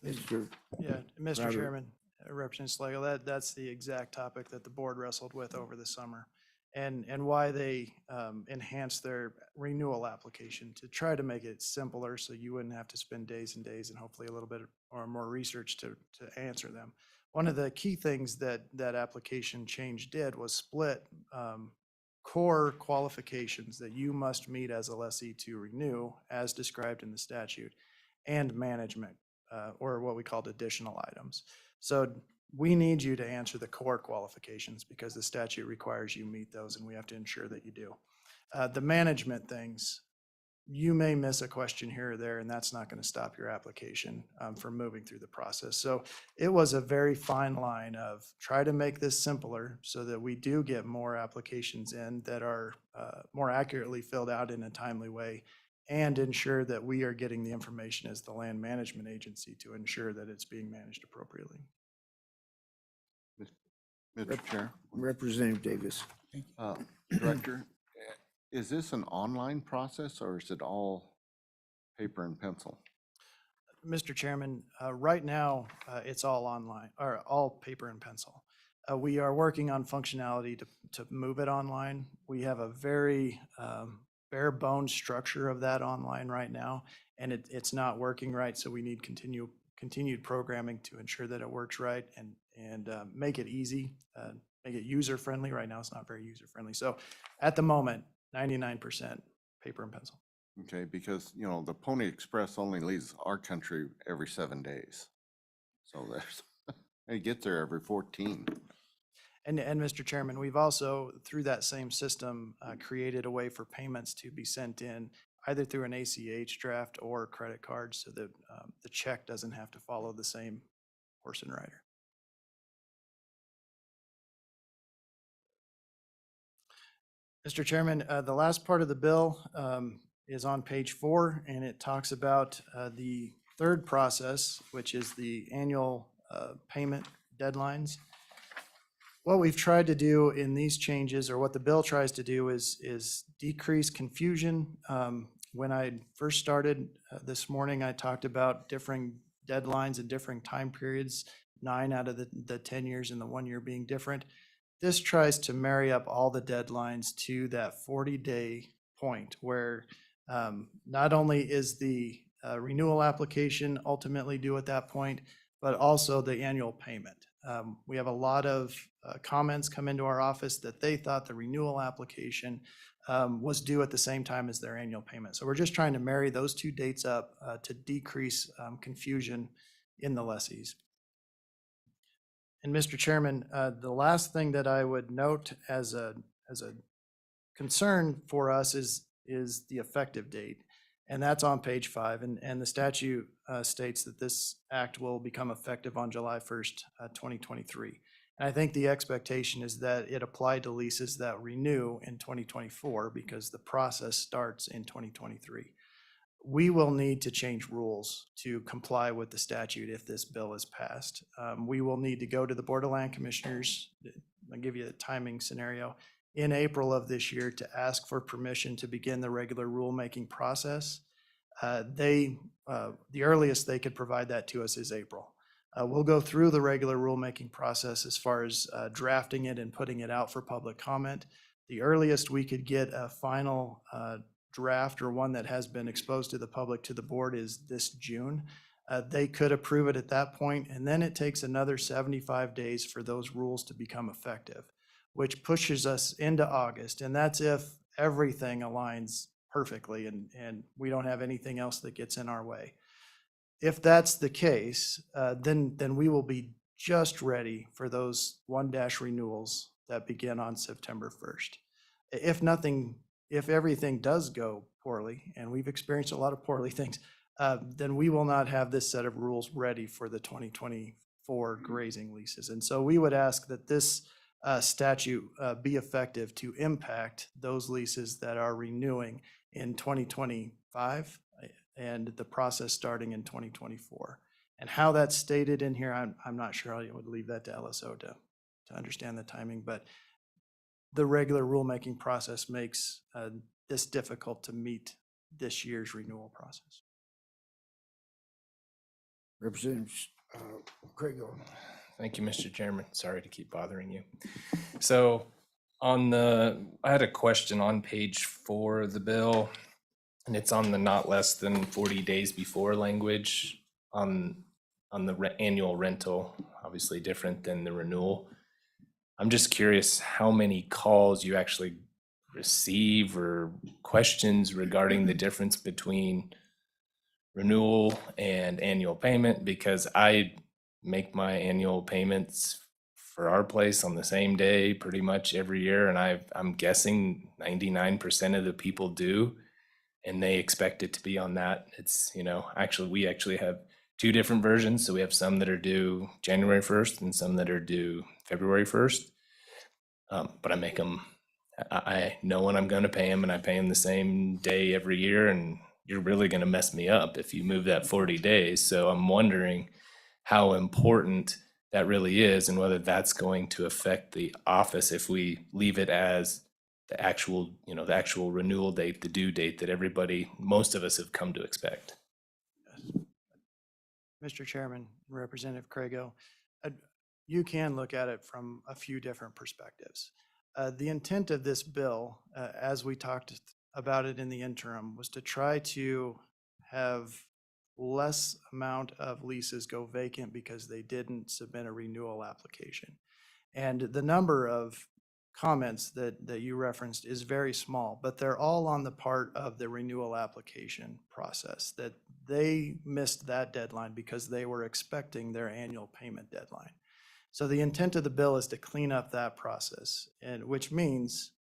[SPEAKER 1] Mr.
[SPEAKER 5] Yeah, Mr.
[SPEAKER 1] Crowder.
[SPEAKER 5] Chairman, Representative Slagle, that's the exact topic that the board wrestled with over the summer, and why they enhanced their renewal application to try to make it simpler so you wouldn't have to spend days and days and hopefully a little bit or more research to answer them. One of the key things that application change did was split core qualifications that you must meet as a lessee to renew, as described in the statute, and management or what we called additional items. So we need you to answer the core qualifications because the statute requires you meet those, and we have to ensure that you do. The management things, you may miss a question here or there, and that's not going to stop your application from moving through the process. So it was a very fine line of try to make this simpler so that we do get more applications in that are more accurately filled out in a timely way, and ensure that we are getting the information as the land management agency to ensure that it's being managed appropriately.
[SPEAKER 6] Mr. Chair,
[SPEAKER 1] Representative Davis.
[SPEAKER 6] Director, is this an online process or is it all paper and pencil?
[SPEAKER 5] Mr. Chairman, right now, it's all online, or all paper and pencil. We are working on functionality to move it online. We have a very bare bones structure of that online right now, and it's not working right, so we need continued programming to ensure that it works right and make it easy, make it user-friendly. Right now, it's not very user-friendly. So at the moment, 99% paper and pencil.
[SPEAKER 6] Okay, because, you know, the Pony Express only leaves our country every 7 days. So there's, it gets there every 14.
[SPEAKER 5] And Mr. Chairman, we've also, through that same system, created a way for payments to be sent in either through an ACH draft or credit card so that the check doesn't have to follow the same horse and rider. Mr. Chairman, the last part of the bill is on page 4, and it talks about the third process, which is the annual payment deadlines. What we've tried to do in these changes, or what the bill tries to do, is decrease confusion. When I first started this morning, I talked about differing deadlines and differing time periods, 9 out of the 10 years and the 1 year being different. This tries to marry up all the deadlines to that 40-day point where not only is the renewal application ultimately due at that point, but also the annual payment. We have a lot of comments come into our office that they thought the renewal application was due at the same time as their annual payment. So we're just trying to marry those two dates up to decrease confusion in the lessees. And Mr. Chairman, the last thing that I would note as a concern for us is the effective date. And that's on page 5. And the statute states that this act will become effective on July 1st, 2023. And I think the expectation is that it applied to leases that renew in 2024 because the process starts in 2023. We will need to change rules to comply with the statute if this bill is passed. We will need to go to the Board of Land Commissioners, I'll give you a timing scenario, in April of this year to ask for permission to begin the regular rulemaking process. The earliest they could provide that to us is April. We'll go through the regular rulemaking process as far as drafting it and putting it out for public comment. The earliest we could get a final draft or one that has been exposed to the public to the board is this June. They could approve it at that point, and then it takes another 75 days for those rules to become effective, which pushes us into August. And that's if everything aligns perfectly and we don't have anything else that gets in our way. If that's the case, then we will be just ready for those 1- renewals that begin on September 1st. If everything does go poorly, and we've experienced a lot of poorly things, then we will not have this set of rules ready for the 2024 grazing leases. And so we would ask that this statute be effective to impact those leases that are renewing in 2025 and the process starting in 2024. And how that's stated in here, I'm not sure. I would leave that to LSO to understand the timing, but the regular rulemaking process makes this difficult to meet this year's renewal process.
[SPEAKER 1] Representative Craig.
[SPEAKER 7] Thank you, Mr. Chairman. Sorry to keep bothering you. So I had a question on page 4 of the bill, and it's on the not less than 40 days before language on the annual rental, obviously different than the renewal. I'm just curious how many calls you actually receive or questions regarding the difference between renewal and annual payment, because I make my annual payments for our place on the same day pretty much every year, and I'm guessing 99% of the people do, and they expect it to be on that. It's, actually, we actually have two different versions, so we have some that are due January 1st and some that are due February 1st. But I make them, I know when I'm going to pay them, and I pay them the same day every year, and you're really going to mess me up if you move that 40 days. So I'm wondering how important that really is, and whether that's going to affect the office if we leave it as the actual renewal date, the due date that most of us have come to expect.
[SPEAKER 5] Mr. Chairman, Representative Crago, you can look at it from a few different perspectives. The intent of this bill, as we talked about it in the interim, was to try to have less amount of leases go vacant because they didn't submit a renewal application. And the number of comments that you referenced is very small, but they're all on the part of the renewal application process, that they missed that deadline because they were expecting their annual payment deadline. So the intent of the bill is to clean up that process, and which means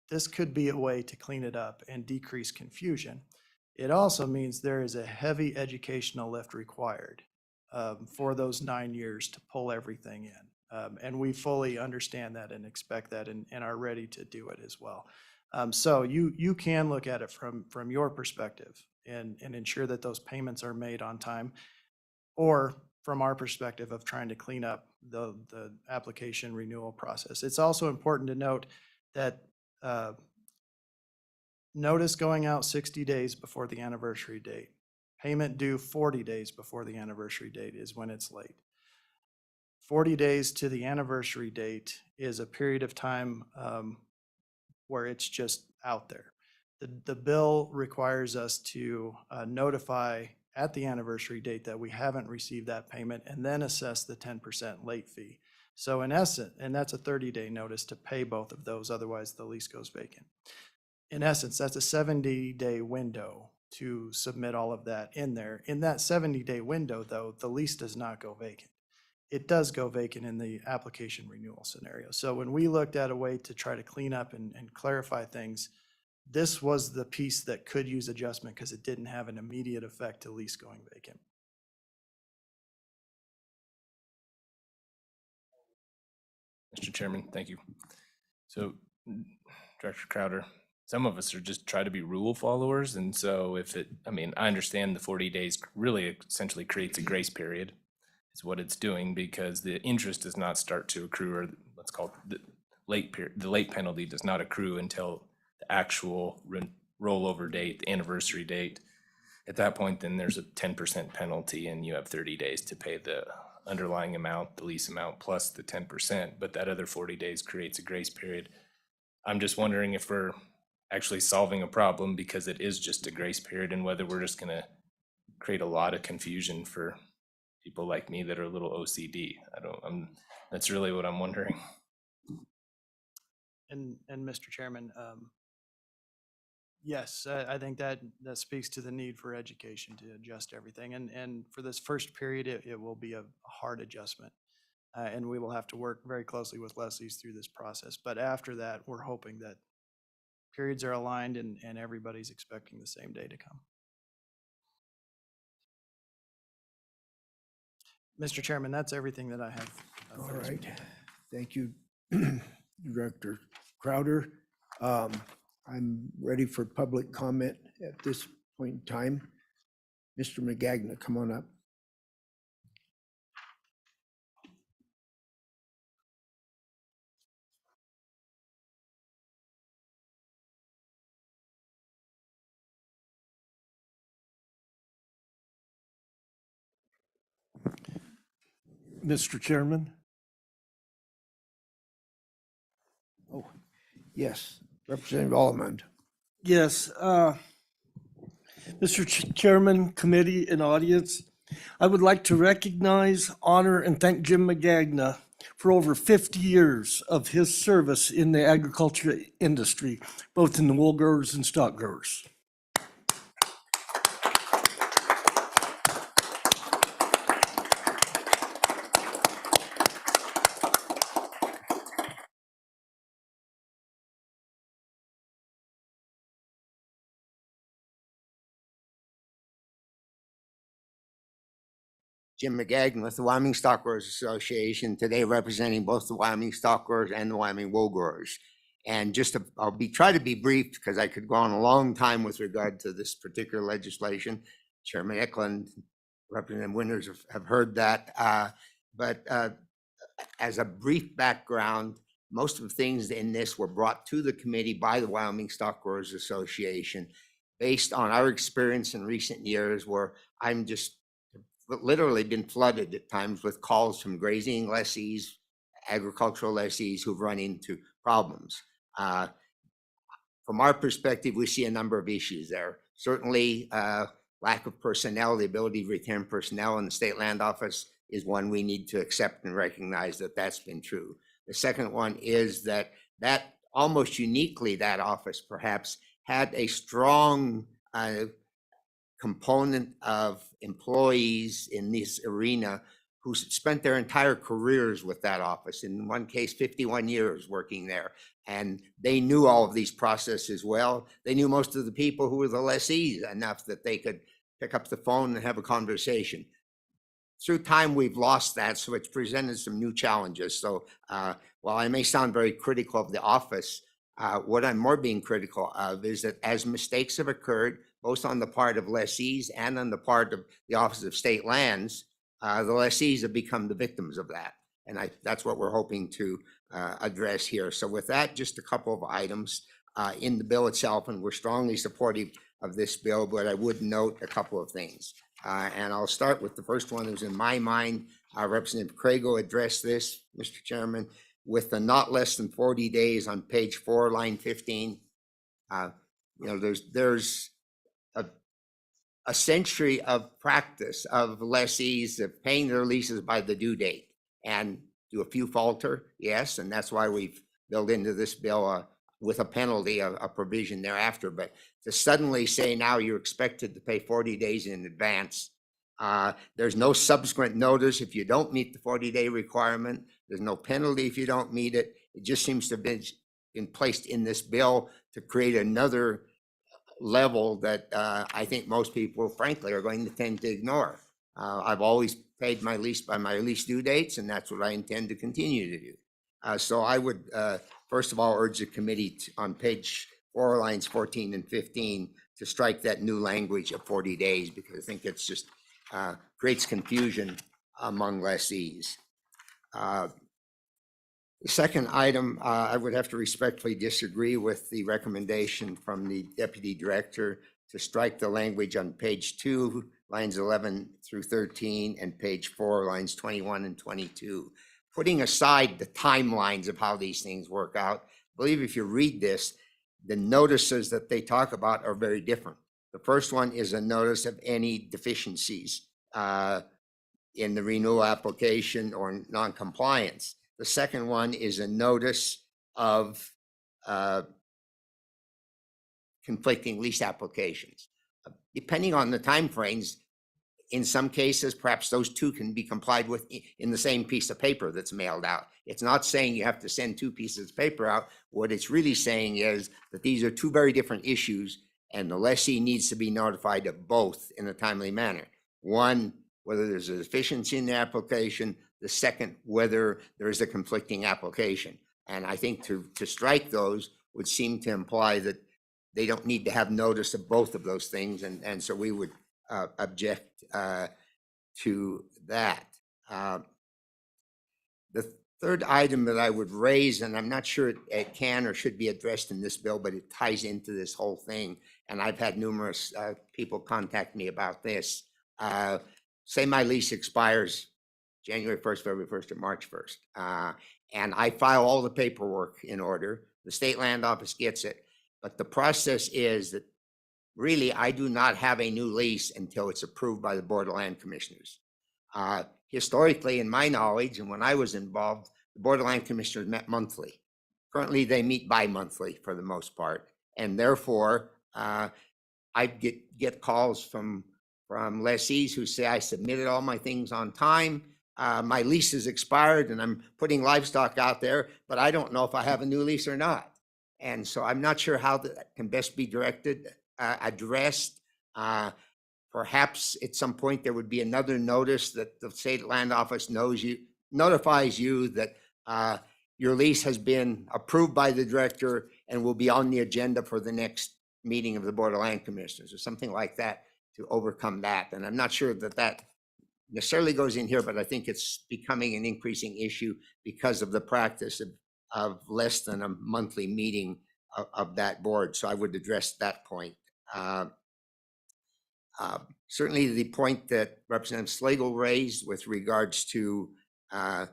[SPEAKER 5] this could be a way to clean it up and decrease confusion. It also means there is a heavy educational lift required for those 9 years to pull everything in. And we fully understand that and expect that and are ready to do it as well. So you can look at it from your perspective and ensure that those payments are made on time, or from our perspective of trying to clean up the application renewal process. It's also important to note that notice going out 60 days before the anniversary date, payment due 40 days before the anniversary date is when it's late. 40 days to the anniversary date is a period of time where it's just out there. The bill requires us to notify at the anniversary date that we haven't received that payment, and then assess the 10% late fee. So in essence, and that's a 30-day notice to pay both of those, otherwise the lease goes vacant. In essence, that's a 70-day window to submit all of that in there. In that 70-day window, though, the lease does not go vacant. It does go vacant in the application renewal scenario. So when we looked at a way to try to clean up and clarify things, this was the piece that could use adjustment because it didn't have an immediate effect to lease going vacant.
[SPEAKER 7] Mr. Chairman, thank you. So, Director Crowder, some of us are just try to be rule followers. And so I understand the 40 days really essentially creates a grace period. Is what it's doing, because the interest does not start to accrue, or let's call it the late penalty does not accrue until the actual rollover date, the anniversary date. At that point, then there's a 10% penalty, and you have 30 days to pay the underlying amount, the lease amount, plus the 10%. But that other 40 days creates a grace period. I'm just wondering if we're actually solving a problem because it is just a grace period, and whether we're just going to create a lot of confusion for people like me that are a little OCD. That's really what I'm wondering.
[SPEAKER 5] And Mr. Chairman, yes, I think that speaks to the need for education to adjust everything. And for this first period, it will be a hard adjustment. And we will have to work very closely with lessees through this process. But after that, we're hoping that periods are aligned and everybody's expecting the same day to come. Mr. Chairman, that's everything that I have.
[SPEAKER 1] All right, thank you, Director Crowder. I'm ready for public comment at this point in time. Mr. McGagna, come on up.
[SPEAKER 10] Mr. Chairman,
[SPEAKER 1] Oh, yes, Representative Almond.
[SPEAKER 10] yes, Mr. Chairman, committee, and audience, I would like to recognize, honor, and thank Jim McGagna for over 50 years of his service in the agriculture industry, both in the wool growers and stock growers.
[SPEAKER 11] Jim McGagnon with the Wyoming Stock Growers Association, today representing both the Wyoming Stock Growers and the Wyoming Wool Growers. And I'll try to be brief because I could go on a long time with regard to this particular legislation. Chairman Eklund, Representative Winters have heard that. But as a brief background, most of the things in this were brought to the committee by the Wyoming Stock Growers Association based on our experience in recent years, where I'm just literally been flooded at times with calls from grazing lessees, agricultural lessees who've run into problems. From our perspective, we see a number of issues there. Certainly, lack of personnel, the ability to retain personnel in the state land office is one we need to accept and recognize that that's been true. The second one is that almost uniquely, that office perhaps had a strong component of employees in this arena who spent their entire careers with that office. In one case, 51 years working there. And they knew all of these processes well. They knew most of the people who were the lessees enough that they could pick up the phone and have a conversation. Through time, we've lost that, so it's presented some new challenges. So while I may sound very critical of the office, what I'm more being critical of is that as mistakes have occurred, both on the part of lessees and on the part of the Office of State Lands, the lessees have become the victims of that. And that's what we're hoping to address here. So with that, just a couple of items in the bill itself, and we're strongly supportive of this bill, but I would note a couple of things. And I'll start with the first one who's in my mind. Representative Crago addressed this, Mr. Chairman, with the not less than 40 days on page 4, line 15. There's a century of practice of lessees of paying their leases by the due date. And do a few falter? Yes, and that's why we've built into this bill with a penalty, a provision thereafter. But to suddenly say now you're expected to pay 40 days in advance, there's no subsequent notice if you don't meet the 40-day requirement. There's no penalty if you don't meet it. It just seems to have been placed in this bill to create another level that I think most people, frankly, are going to tend to ignore. I've always paid my lease by my lease due dates, and that's what I intend to continue to do. So I would, first of all, urge the committee on page 4, lines 14 and 15 to strike that new language of 40 days, because I think it's just creates confusion among lessees. The second item, I would have to respectfully disagree with the recommendation from the Deputy Director to strike the language on page 2, lines 11 through 13, and page 4, lines 21 and 22. Putting aside the timelines of how these things work out, I believe if you read this, the notices that they talk about are very different. The first one is a notice of any deficiencies in the renewal application or non-compliance. The second one is a notice of conflicting lease applications. Depending on the timeframes, in some cases, perhaps those two can be complied with in the same piece of paper that's mailed out. It's not saying you have to send 2 pieces of paper out. What it's really saying is that these are 2 very different issues, and the lessee needs to be notified of both in a timely manner. One, whether there's a deficiency in the application. The second, whether there is a conflicting application. And I think to strike those would seem to imply that they don't need to have notice of both of those things. And so we would object to that. The third item that I would raise, and I'm not sure it can or should be addressed in this bill, but it ties into this whole thing. And I've had numerous people contact me about this. Say my lease expires January 1st, February 1st, or March 1st. And I file all the paperwork in order. The state land office gets it. But the process is that really I do not have a new lease until it's approved by the Board of Land Commissioners. Historically, in my knowledge, and when I was involved, the Board of Land Commissioners met monthly. Currently, they meet bi-monthly for the most part. And therefore, I get calls from lessees who say, I submitted all my things on time. My lease is expired and I'm putting livestock out there, but I don't know if I have a new lease or not. And so I'm not sure how that can best be addressed. Perhaps at some point there would be another notice that the state land office notifies you that your lease has been approved by the director and will be on the agenda for the next meeting of the Board of Land Commissioners or something like that to overcome that. And I'm not sure that that necessarily goes in here, but I think it's becoming an increasing issue because of the practice of less than a monthly meeting of that board. So I would address that point. Certainly the point that Representative Slagle raised with regards to the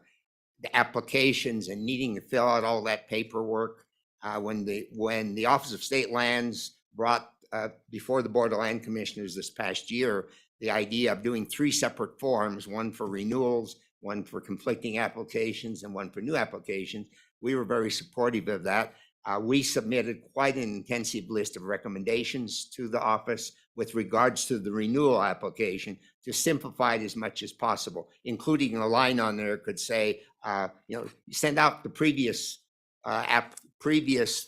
[SPEAKER 11] applications and needing to fill out all that paperwork. When the Office of State Lands brought before the Board of Land Commissioners this past year, the idea of doing 3 separate forms, one for renewals, one for conflicting applications, and one for new applications, we were very supportive of that. We submitted quite an intensive list of recommendations to the office with regards to the renewal application to simplify it as much as possible, including a line on there could say, send out the previous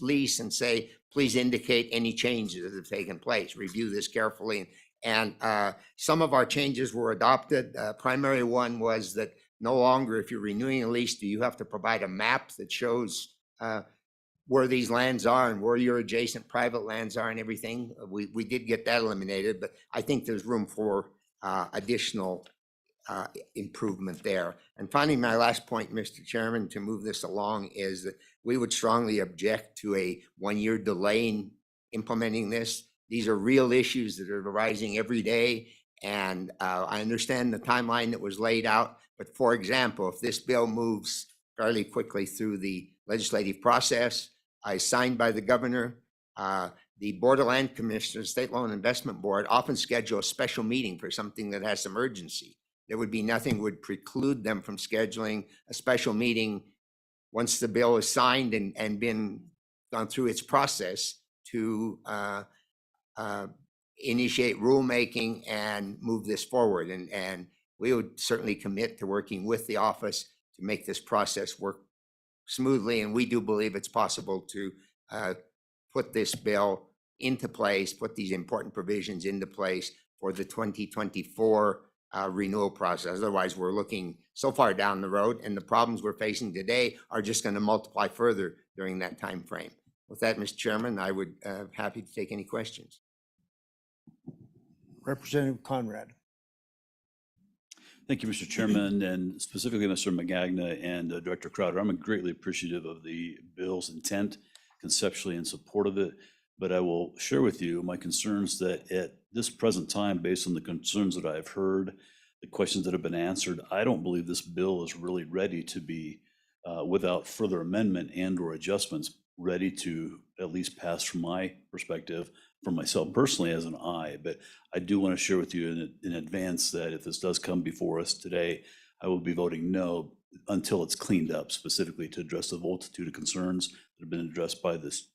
[SPEAKER 11] lease and say, please indicate any changes that have taken place. Review this carefully. And some of our changes were adopted. Primary one was that no longer, if you're renewing a lease, do you have to provide a map that shows where these lands are and where your adjacent private lands are and everything. We did get that eliminated, but I think there's room for additional improvement there. And finally, my last point, Mr. Chairman, to move this along is that we would strongly object to a 1-year delay in implementing this. These are real issues that are arising every day. And I understand the timeline that was laid out. But for example, if this bill moves fairly quickly through the legislative process, signed by the governor, the Board of Land Commissioners, State Loan Investment Board, often schedule a special meeting for something that has some urgency. There would be nothing would preclude them from scheduling a special meeting once the bill is signed and been gone through its process to initiate rulemaking and move this forward. And we would certainly commit to working with the office to make this process work smoothly. And we do believe it's possible to put this bill into place, put these important provisions into place for the 2024 renewal process. Otherwise, we're looking so far down the road, and the problems we're facing today are just going to multiply further during that time frame. With that, Mr. Chairman, I would happy to take any questions.
[SPEAKER 1] Representative Conrad.
[SPEAKER 2] Thank you, Mr. Chairman, and specifically Mr. Magagna and Director Crowder. I'm greatly appreciative of the bill's intent, conceptually in support of it, but I will share with you my concerns that at this present time, based on the concerns that I've heard, the questions that have been answered, I don't believe this bill is really ready to be, without further amendment and or adjustments, ready to at least pass from my perspective, for myself personally as an I. But I do want to share with you in advance that if this does come before us today, I will be voting no until it's cleaned up, specifically to address the multitude of concerns that have been addressed by this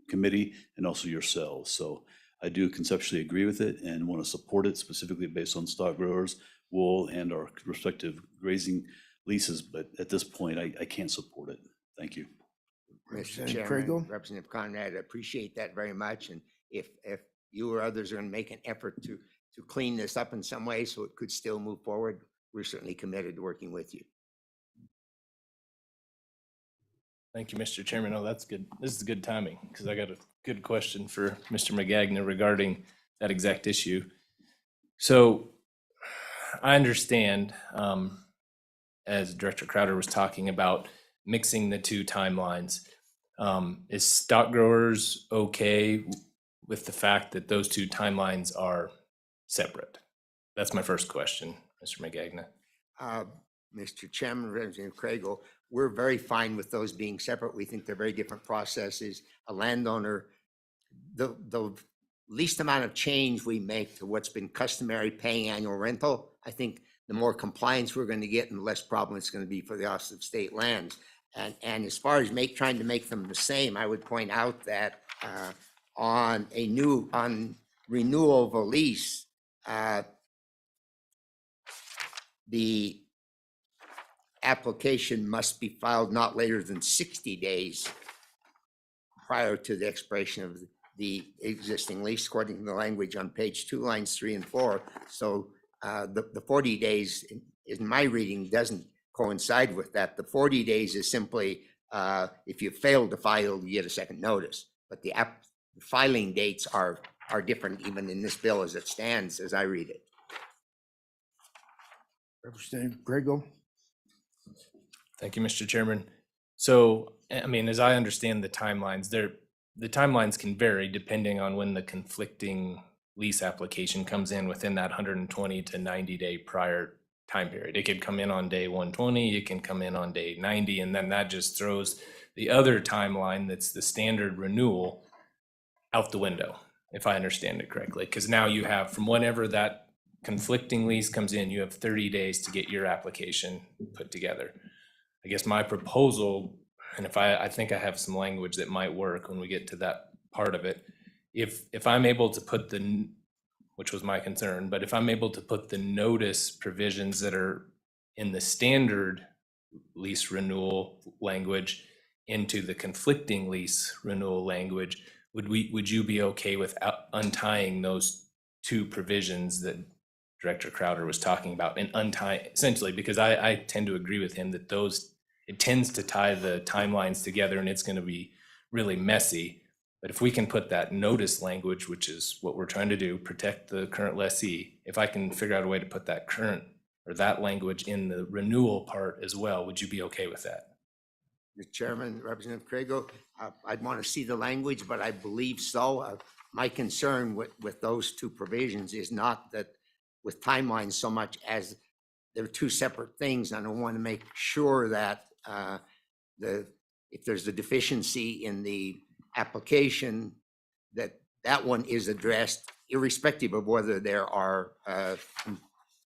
[SPEAKER 2] committee and also yourselves. So I do conceptually agree with it and want to support it specifically based on stock growers, wool, and our respective grazing leases. But at this point, I can't support it. Thank you.
[SPEAKER 11] Mr.
[SPEAKER 1] Representative
[SPEAKER 11] Chairman,
[SPEAKER 1] Kriegel?
[SPEAKER 11] Representative Conrad, I appreciate that very much. And if you or others are going to make an effort to clean this up in some way so it could still move forward, we're certainly committed to working with you.
[SPEAKER 7] Thank you, Mr. Chairman. Oh, that's good. This is good timing because I got a good question for Mr. Magagna regarding that exact issue. So I understand, as Director Crowder was talking about, mixing the two timelines. Is stock growers okay with the fact that those two timelines are separate? That's my first question, Mr. Magagna.
[SPEAKER 11] Mr. Chairman, Representative Kriegel, we're very fine with those being separate. We think they're very different processes. A landowner, the least amount of change we make to what's been customary paying annual rental, I think the more compliance we're going to get and the less problem it's going to be for the Office of State Lands. And as far as trying to make them the same, I would point out that on renewal of a lease, the application must be filed not later than 60 days prior to the expiration of the existing lease according to the language on page 2, lines 3 and 4. So the 40 days in my reading doesn't coincide with that. The 40 days is simply if you fail to file, you get a second notice. But the filing dates are different even in this bill as it stands, as I read it.
[SPEAKER 1] Representative Grego?
[SPEAKER 7] Thank you, Mr. Chairman. So, I mean, as I understand the timelines, the timelines can vary depending on when the conflicting lease application comes in within that 120 to 90-day prior time period. It could come in on day 120, it can come in on day 90, and then that just throws the other timeline that's the standard renewal out the window, if I understand it correctly. Because now you have, from whenever that conflicting lease comes in, you have 30 days to get your application put together. I guess my proposal, and if I think I have some language that might work when we get to that part of it, if I'm able to put which was my concern, but if I'm able to put the notice provisions that are in the standard lease renewal language into the conflicting lease renewal language, would you be okay with untying those two provisions that Director Crowder was talking about and untie, essentially, because I tend to agree with him that it tends to tie the timelines together and it's going to be really messy. But if we can put that notice language, which is what we're trying to do, protect the current lessee, if I can figure out a way to put that current or that language in the renewal part as well, would you be okay with that?
[SPEAKER 11] Mr. Chairman, Representative Craigo, I'd want to see the language, but I believe so. My concern with those two provisions is not that with timelines so much as they're two separate things. And I want to make sure that if there's a deficiency in the application, that one is addressed irrespective of whether there are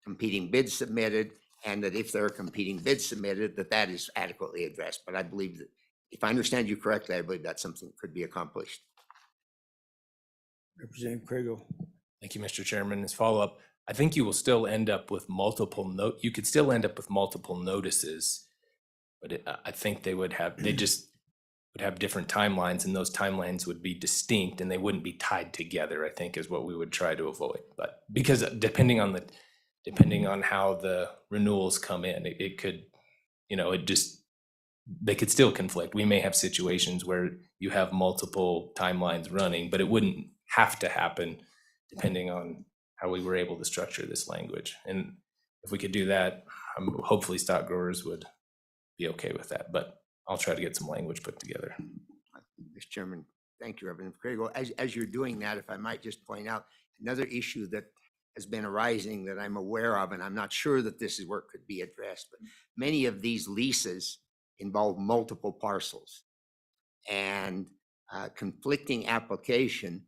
[SPEAKER 11] competing bids submitted, and that if there are competing bids submitted, that is adequately addressed. But I believe that, if I understand you correctly, I believe that's something that could be accomplished.
[SPEAKER 1] Representative Craigo?
[SPEAKER 7] Thank you, Mr. Chairman. As follow-up, I think you will still end up with you could still end up with multiple notices, but I think they just would have different timelines, and those timelines would be distinct and they wouldn't be tied together, I think is what we would try to avoid. But because depending on how the renewals come in, it could, they could still conflict. We may have situations where you have multiple timelines running, but it wouldn't have to happen depending on how we were able to structure this language. And if we could do that, hopefully stock growers would be okay with that, but I'll try to get some language put together.
[SPEAKER 11] Mr. Chairman, thank you, Representative Craigo. As you're doing that, if I might just point out another issue that has been arising that I'm aware of, and I'm not sure that this is where it could be addressed, but many of these leases involve multiple parcels, and conflicting application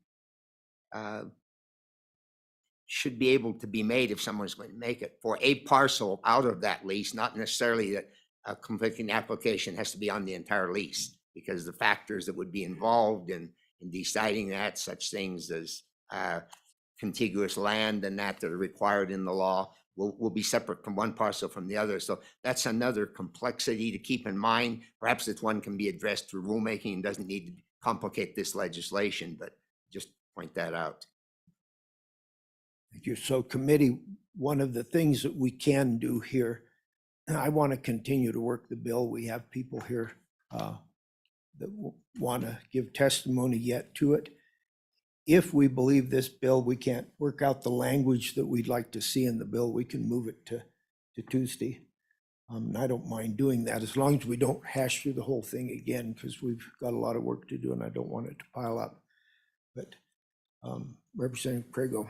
[SPEAKER 11] should be able to be made if someone's going to make it for a parcel out of that lease, not necessarily that a conflicting application has to be on the entire lease, because the factors that would be involved in deciding that, such things as contiguous land and that are required in the law, will be separate from one parcel from the other. So that's another complexity to keep in mind. Perhaps this one can be addressed through rulemaking and doesn't need to complicate this legislation, but just point that out.
[SPEAKER 1] Thank you. So committee, one of the things that we can do here, I want to continue to work the bill. We have people here that want to give testimony yet to it. If we believe this bill, we can't work out the language that we'd like to see in the bill, we can move it to Tuesday. I don't mind doing that as long as we don't hash through the whole thing again, because we've got a lot of work to do and I don't want it to pile up. But Representative Craigo.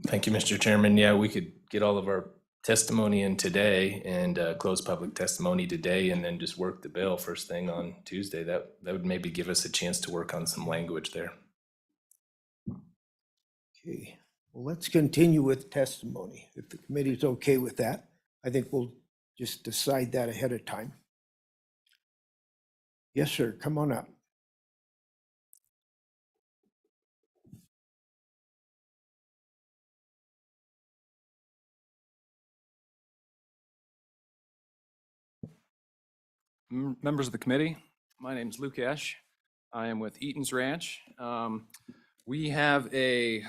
[SPEAKER 7] Thank you, Mr. Chairman. Yeah, we could get all of our testimony in today and close public testimony today, and then just work the bill first thing on Tuesday. That would maybe give us a chance to work on some language there.
[SPEAKER 1] Okay, well, let's continue with testimony. If the committee's okay with that, I think we'll just decide that ahead of time. Yes, sir, come on up.
[SPEAKER 12] Members of the committee, my name is Luke Esch. I am with Eaton's Ranch. We have a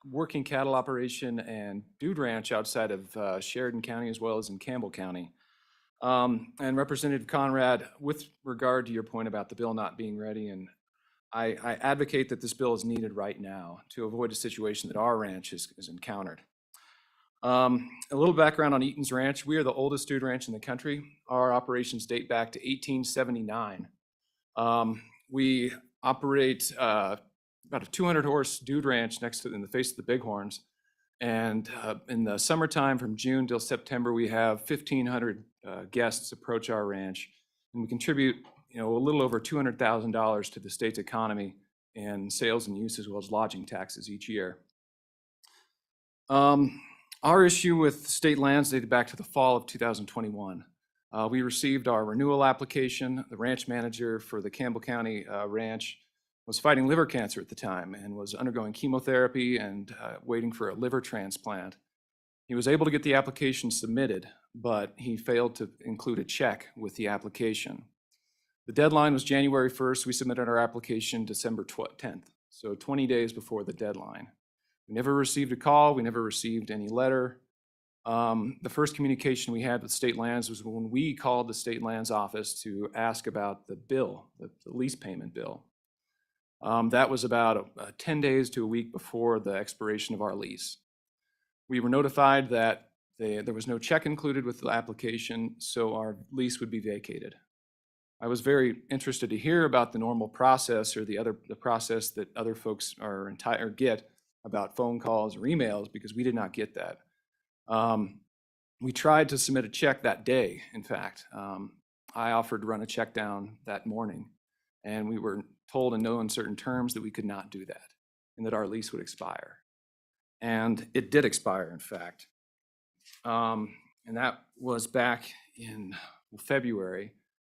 [SPEAKER 12] working cattle operation and dude ranch outside of Sheridan County as well as in Campbell County. And Representative Conrad, with regard to your point about the bill not being ready, and I advocate that this bill is needed right now to avoid a situation that our ranch has encountered. A little background on Eaton's Ranch. We are the oldest dude ranch in the country. Our operations date back to 1879. We operate about a 200-horse dude ranch next to in the face of the Bighorns. And in the summertime from June till September, we have 1,500 guests approach our ranch. And we contribute a little over $200,000 to the state's economy in sales and use as well as lodging taxes each year. Our issue with state lands dated back to the fall of 2021. We received our renewal application. The ranch manager for the Campbell County ranch was fighting liver cancer at the time and was undergoing chemotherapy and waiting for a liver transplant. He was able to get the application submitted, but he failed to include a check with the application. The deadline was January 1st. We submitted our application December 10th, so 20 days before the deadline. We never received a call. We never received any letter. The first communication we had with state lands was when we called the state lands office to ask about the bill, the lease payment bill. That was about 10 days to a week before the expiration of our lease. We were notified that there was no check included with the application, so our lease would be vacated. I was very interested to hear about the normal process or the process that other folks get about phone calls or emails, because we did not get that. We tried to submit a check that day, in fact. I offered to run a check down that morning, and we were told in no uncertain terms that we could not do that and that our lease would expire. And it did expire, in fact. And that was back in February.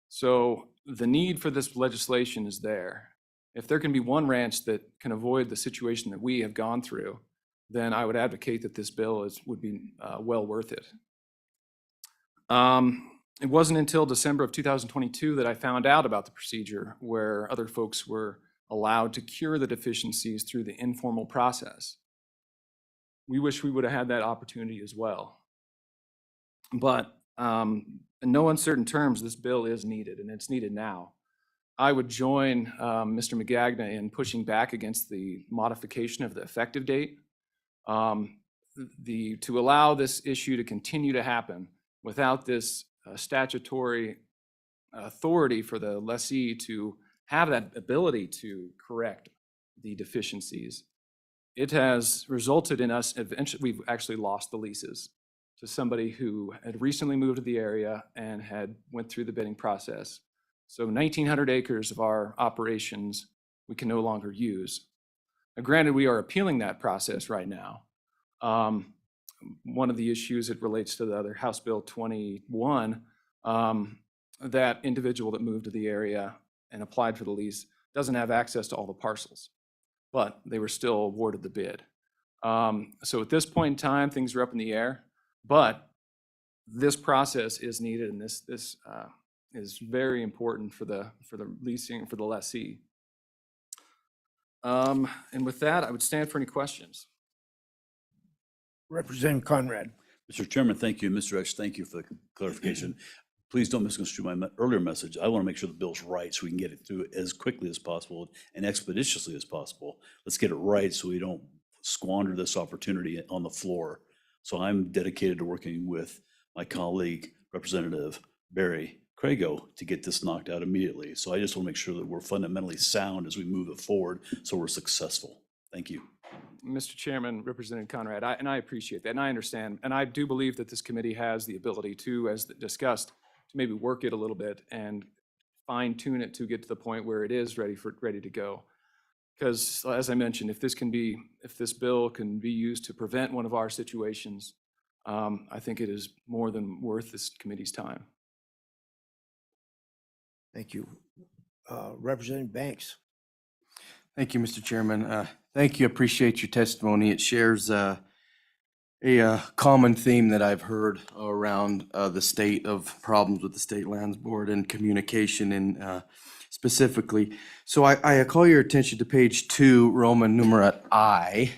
[SPEAKER 12] So the need for this legislation is there. If there can be one ranch that can avoid the situation that we have gone through, then I would advocate that this bill would be well worth it. It wasn't until December of 2022 that I found out about the procedure where other folks were allowed to cure the deficiencies through the informal process. We wish we would have had that opportunity as well. But in no uncertain terms, this bill is needed, and it's needed now. I would join Mr. Magagna in pushing back against the modification of the effective date. To allow this issue to continue to happen without this statutory authority for the lessee to have that ability to correct the deficiencies, it has resulted in us, eventually, we've actually lost the leases to somebody who had recently moved to the area and had went through the bidding process. So 1,900 acres of our operations we can no longer use. Now, granted, we are appealing that process right now. One of the issues, it relates to the other House Bill 21, that individual that moved to the area and applied for the lease doesn't have access to all the parcels, but they were still awarded the bid. So at this point in time, things are up in the air, but this process is needed, and this is very important for the leasing, for the lessee. And with that, I would stand for any questions.
[SPEAKER 1] Representative Conrad.
[SPEAKER 2] Mr. Chairman, thank you. Mr. X, thank you for the clarification. Please don't misconstrue my earlier message. I want to make sure the bill's right so we can get it through as quickly as possible and expeditiously as possible. Let's get it right so we don't squander this opportunity on the floor. So I'm dedicated to working with my colleague, Representative Barry Crago, to get this knocked out immediately. So I just want to make sure that we're fundamentally sound as we move it forward so we're successful. Thank you.
[SPEAKER 12] Mr. Chairman, Representative Conrad, I appreciate that, and I understand, and I do believe that this committee has the ability to, as discussed, to maybe work it a little bit and fine tune it to get to the point where it is ready to go. Because as I mentioned, if this bill can be used to prevent one of our situations, I think it is more than worth this committee's time.
[SPEAKER 1] Thank you. Representative Banks.
[SPEAKER 13] Thank you, Mr. Chairman. Thank you. Appreciate your testimony. It shares a common theme that I've heard around the state of problems with the State Lands Board and communication, and specifically. So I call your attention to page 2, Roman numeral I.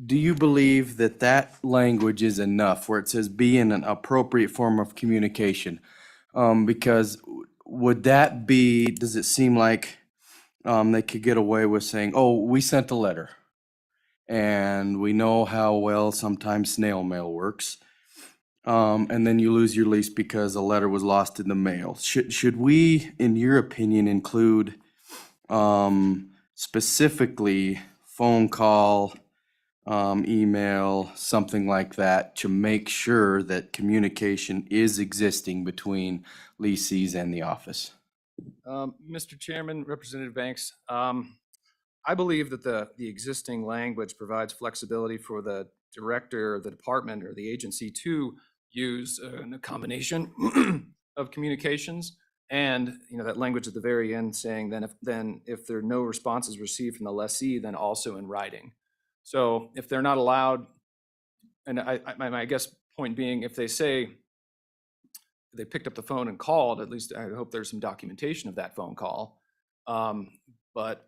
[SPEAKER 13] Do you believe that that language is enough where it says be in an appropriate form of communication? Because would that be, does it seem like they could get away with saying, oh, we sent a letter? And we know how well sometimes snail mail works. And then you lose your lease because a letter was lost in the mail. Should we, in your opinion, include specifically phone call, email, something like that, to make sure that communication is existing between leasees and the office?
[SPEAKER 12] Mr. Chairman, Representative Banks, I believe that the existing language provides flexibility for the director, the department, or the agency to use a combination of communications. And, that language at the very end saying then if there are no responses received from the lessee, then also in writing. So if they're not allowed, and my guess point being, if they say they picked up the phone and called, at least I hope there's some documentation of that phone call. But,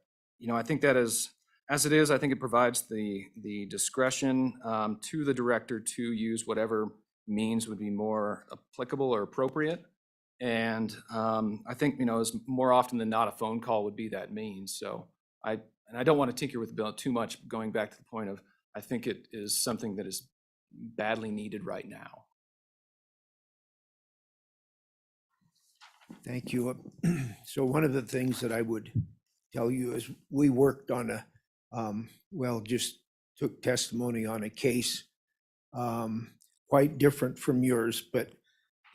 [SPEAKER 12] I think that is, as it is, I think it provides the discretion to the director to use whatever means would be more applicable or appropriate. And I think, as more often than not, a phone call would be that means. So I don't want to tinker with the bill too much, going back to the point of, I think it is something that is badly needed right now.
[SPEAKER 1] Thank you. So one of the things that I would tell you is we worked on just took testimony on a case quite different from yours, but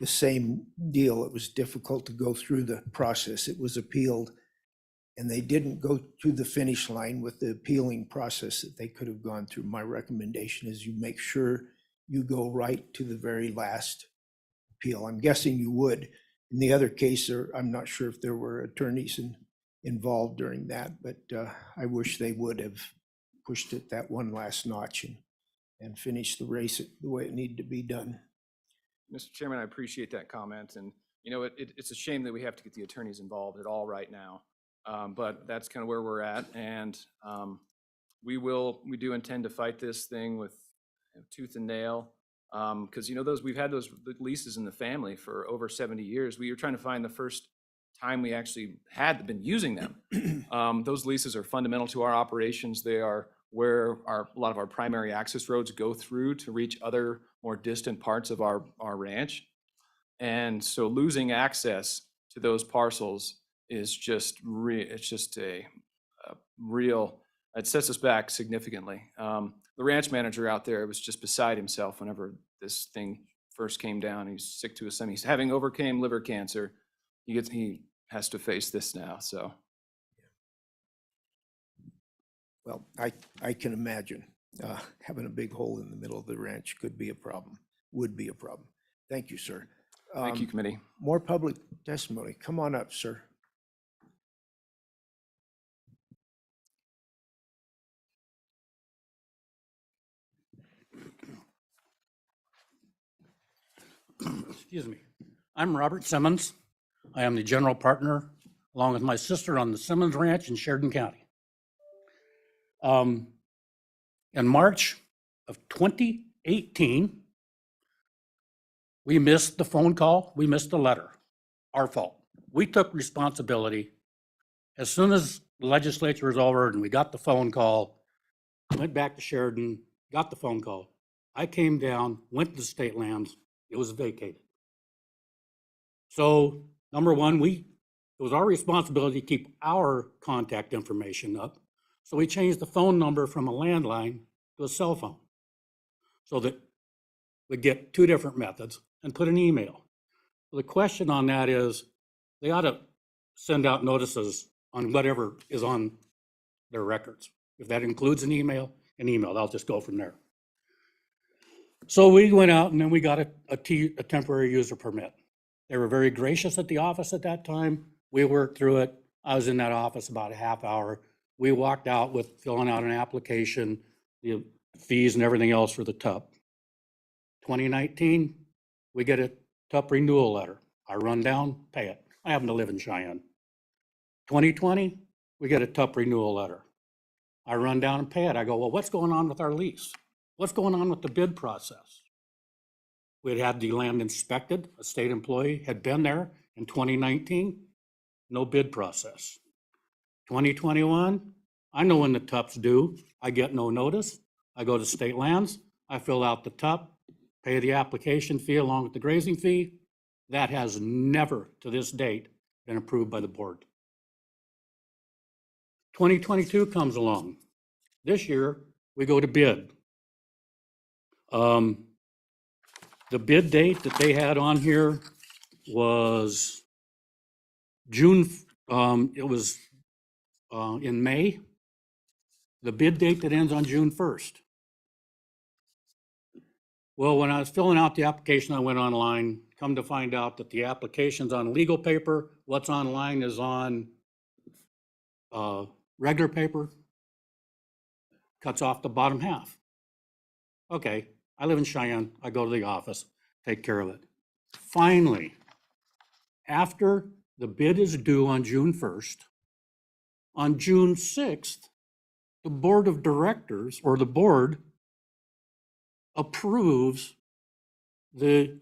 [SPEAKER 1] the same deal. It was difficult to go through the process. It was appealed, and they didn't go to the finish line with the appealing process that they could have gone through. My recommendation is you make sure you go right to the very last appeal. I'm guessing you would. In the other case, I'm not sure if there were attorneys involved during that, but I wish they would have pushed it that one last notch and finished the race the way it needed to be done.
[SPEAKER 12] Mr. Chairman, I appreciate that comment. And, it's a shame that we have to get the attorneys involved at all right now. But that's kind of where we're at. And we do intend to fight this thing with tooth and nail. Because, we've had those leases in the family for over 70 years. We were trying to find the first time we actually had been using them. Those leases are fundamental to our operations. They are where a lot of our primary access roads go through to reach other more distant parts of our ranch. And so losing access to those parcels is just it sets us back significantly. The ranch manager out there was just beside himself whenever this thing first came down. He's sick to his stomach. He's having overcame liver cancer. He has to face this now, so.
[SPEAKER 1] Well, I can imagine having a big hole in the middle of the ranch would be a problem. Thank you, sir.
[SPEAKER 12] Thank you, committee.
[SPEAKER 1] More public testimony. Come on up, sir.
[SPEAKER 14] Excuse me. I'm Robert Simmons. I am the general partner, along with my sister, on the Simmons Ranch in Sheridan County. In March of 2018, we missed the phone call, we missed the letter. Our fault. We took responsibility. As soon as the legislature was over and we got the phone call, went back to Sheridan, got the phone call. I came down, went to the state lands, it was vacated. So, number one, it was our responsibility to keep our contact information up. So we changed the phone number from a landline to a cell phone so that we'd get two different methods and put an email. So the question on that is, they ought to send out notices on whatever is on their records. If that includes an email, I'll just go from there. So we went out and then we got a temporary user permit. They were very gracious at the office at that time. We worked through it. I was in that office about a half hour. We walked out with filling out an application, the fees and everything else for the TUP. 2019, we get a TUP renewal letter. I run down, pay it. I happen to live in Cheyenne. 2020, we get a TUP renewal letter. I run down and pay it. I go, well, what's going on with our lease? What's going on with the bid process? We had the land inspected, a state employee had been there in 2019, no bid process. 2021, I know when the TUP's due, I get no notice. I go to state lands, I fill out the TUP, pay the application fee along with the grazing fee. That has never, to this date, been approved by the board. 2022 comes along. This year, we go to bid. The bid date that they had on here was June, it was in May. The bid date that ends on June 1st. Well, when I was filling out the application, I went online, come to find out that the application's on legal paper, what's online is on regular paper, cuts off the bottom half. Okay, I live in Cheyenne, I go to the office, take care of it. Finally, after the bid is due on June 1st, on June 6th, the board of directors, or the board, approves the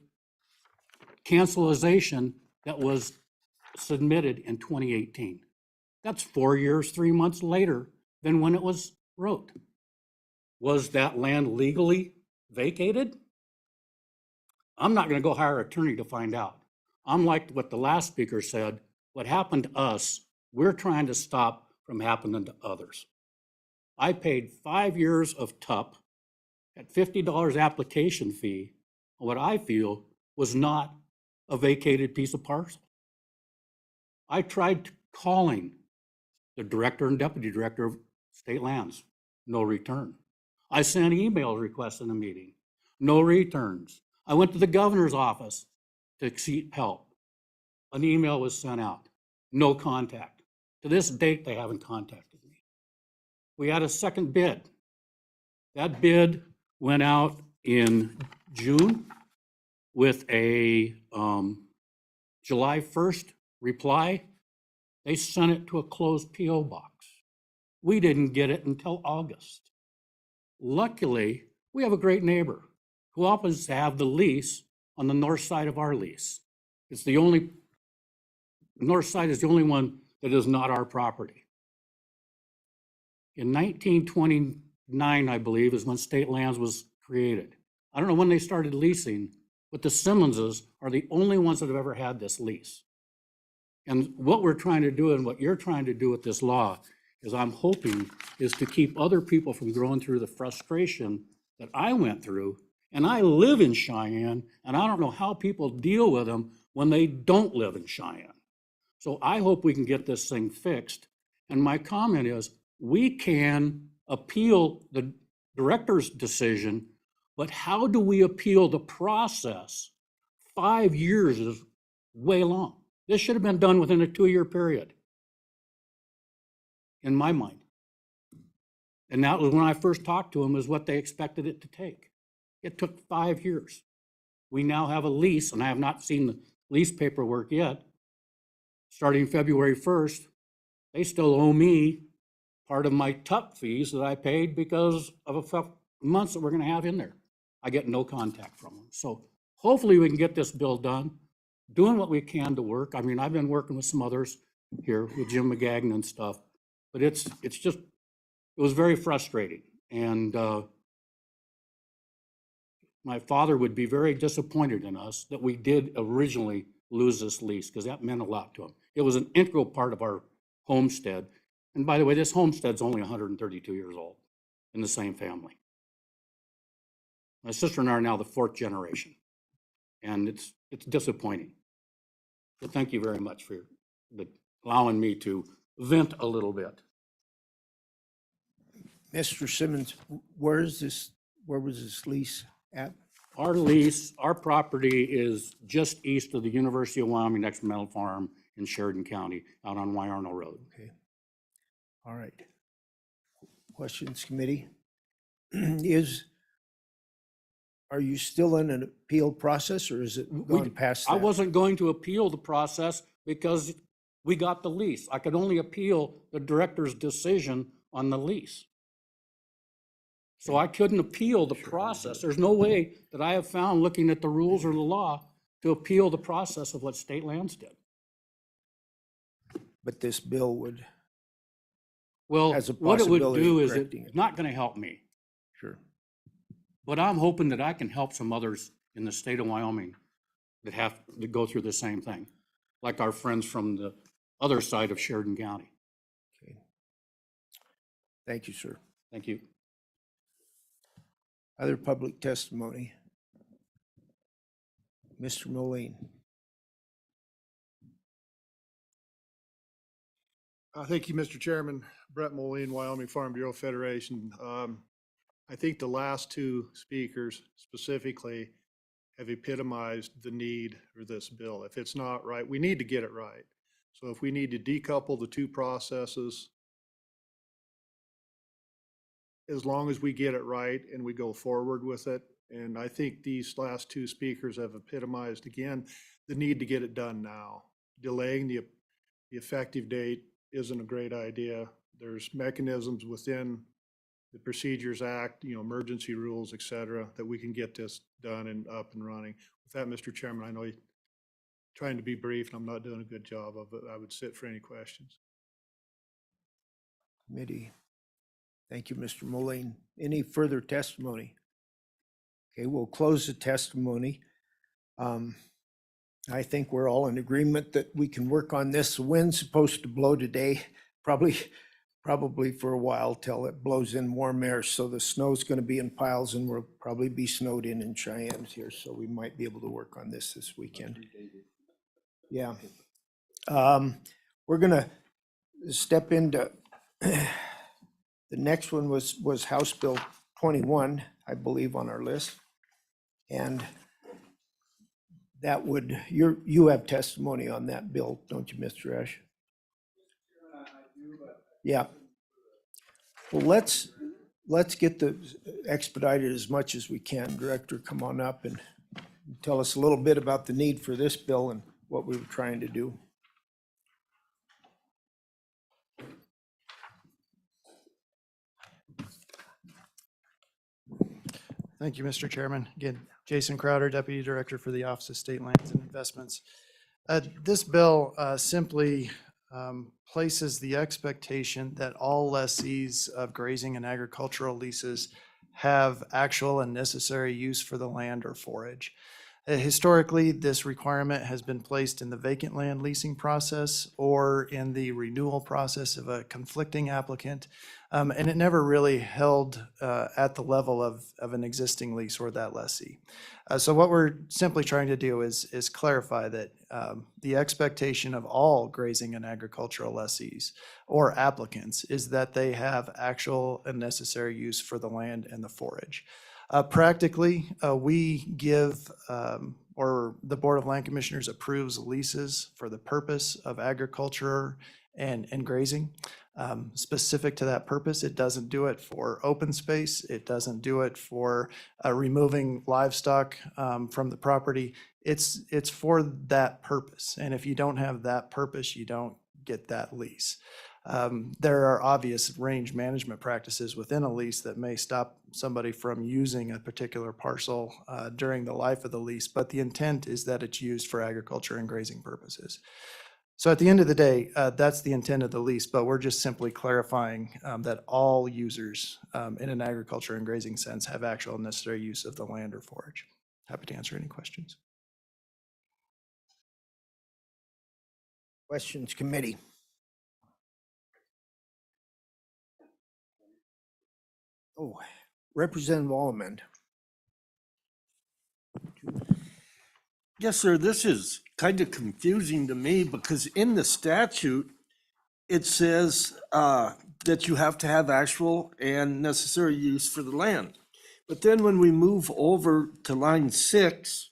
[SPEAKER 14] cancelization that was submitted in 2018. That's 4 years, 3 months later than when it was wrote. Was that land legally vacated? I'm not gonna go hire an attorney to find out. I'm like what the last speaker said, what happened to us, we're trying to stop from happening to others. I paid 5 years of TUP at $50 application fee on what I feel was not a vacated piece of parcel. I tried calling the director and deputy director of state lands, no return. I sent email requesting a meeting, no returns. I went to the governor's office to seek help. An email was sent out, no contact. To this date, they haven't contacted me. We had a second bid. That bid went out in June with a July 1st reply. They sent it to a closed PO box. We didn't get it until August. Luckily, we have a great neighbor who happens to have the lease on the north side of our lease. It's the only, north side is the only one that is not our property. In 1929, I believe, is when state lands was created. I don't know when they started leasing, but the Simmonses are the only ones that have ever had this lease. And what we're trying to do and what you're trying to do with this law is I'm hoping is to keep other people from going through the frustration that I went through. And I live in Cheyenne, and I don't know how people deal with them when they don't live in Cheyenne. So I hope we can get this thing fixed. And my comment is, we can appeal the director's decision, but how do we appeal the process? 5 years is way long. This should have been done within a 2-year period, in my mind. And that was when I first talked to them, is what they expected it to take. It took 5 years. We now have a lease, and I have not seen the lease paperwork yet. Starting February 1st, they still owe me part of my TUP fees that I paid because of a months that we're gonna have in there. I get no contact from them. So hopefully we can get this bill done, doing what we can to work. I mean, I've been working with some others here, with Jim McGagnon and stuff, but it's just, it was very frustrating. And my father would be very disappointed in us that we did originally lose this lease, because that meant a lot to him. It was an integral part of our homestead. And by the way, this homestead's only 132 years old in the same family. My sister and I are now the 4th generation, and it's disappointing. So thank you very much for allowing me to vent a little bit.
[SPEAKER 1] Mr. Simmons, where was this lease at?
[SPEAKER 14] Our lease, our property is just east of the University of Wyoming Experimental Farm in Sheridan County, out on Wyarno Road.
[SPEAKER 1] Okay. All right. Questions, committee? Are you still in an appeal process, or is it gone past that?
[SPEAKER 14] I wasn't going to appeal the process because we got the lease. I could only appeal the director's decision on the lease. So I couldn't appeal the process. There's no way that I have found, looking at the rules or the law, to appeal the process of what State Lands did.
[SPEAKER 1] But this bill would,
[SPEAKER 14] Well,
[SPEAKER 1] Has a
[SPEAKER 14] what it would
[SPEAKER 1] possibility
[SPEAKER 14] do
[SPEAKER 1] of
[SPEAKER 14] is
[SPEAKER 1] correcting
[SPEAKER 14] it's
[SPEAKER 1] it.
[SPEAKER 14] not gonna help me,
[SPEAKER 1] sure.
[SPEAKER 14] but I'm hoping that I can help some others in the state of Wyoming that have to go through the same thing, like our friends from the other side of Sheridan County.
[SPEAKER 1] Okay. Thank you, sir.
[SPEAKER 14] Thank you.
[SPEAKER 1] Other public testimony? Mr. Moline.
[SPEAKER 15] Thank you, Mr. Chairman. Brett Moline, Wyoming Farm Bureau Federation. I think the last two speakers specifically have epitomized the need for this bill. If it's not right, we need to get it right. So if we need to decouple the two processes, as long as we get it right and we go forward with it. And I think these last two speakers have epitomized again the need to get it done now. Delaying the effective date isn't a great idea. There's mechanisms within the Procedures Act, emergency rules, et cetera, that we can get this done and up and running. With that, Mr. Chairman, I know you're trying to be brief and I'm not doing a good job of it. I would sit for any questions.
[SPEAKER 1] Committee. Thank you, Mr. Moline. Any further testimony? Okay, we'll close the testimony. I think we're all in agreement that we can work on this. The wind's supposed to blow today, probably for a while till it blows in warm air. So the snow's going to be in piles and we'll probably be snowed in Cheyenne here. So we might be able to work on this weekend. Yeah. We're going to step into, the next one was House Bill 21, I believe, on our list. And that would, you have testimony on that bill, don't you, Mr. Ash? Yeah. Well, let's get the expedited as much as we can. Director, come on up and tell us a little bit about the need for this bill and what we were trying to do.
[SPEAKER 5] Thank you, Mr. Chairman. Again, Jason Crowder, Deputy Director for the Office of State Lands and Investments. This bill simply places the expectation that all lessees of grazing and agricultural leases have actual and necessary use for the land or forage. Historically, this requirement has been placed in the vacant land leasing process or in the renewal process of a conflicting applicant. And it never really held at the level of an existing lease or that lessee. So what we're simply trying to do is clarify that the expectation of all grazing and agricultural lessees or applicants is that they have actual and necessary use for the land and the forage. Practically, we give, or the Board of Land Commissioners approves leases for the purpose of agriculture and grazing. Specific to that purpose, it doesn't do it for open space. It doesn't do it for removing livestock from the property. It's for that purpose. And if you don't have that purpose, you don't get that lease. There are obvious range management practices within a lease that may stop somebody from using a particular parcel during the life of the lease, but the intent is that it's used for agriculture and grazing purposes. So at the end of the day, that's the intent of the lease, but we're just simply clarifying that all users in an agriculture and grazing sense have actual and necessary use of the land or forage. Happy to answer any questions.
[SPEAKER 1] Questions, committee? Oh, Representative Almond.
[SPEAKER 10] Yes, sir, this is kind of confusing to me because in the statute, it says that you have to have actual and necessary use for the land. But then when we move over to line 6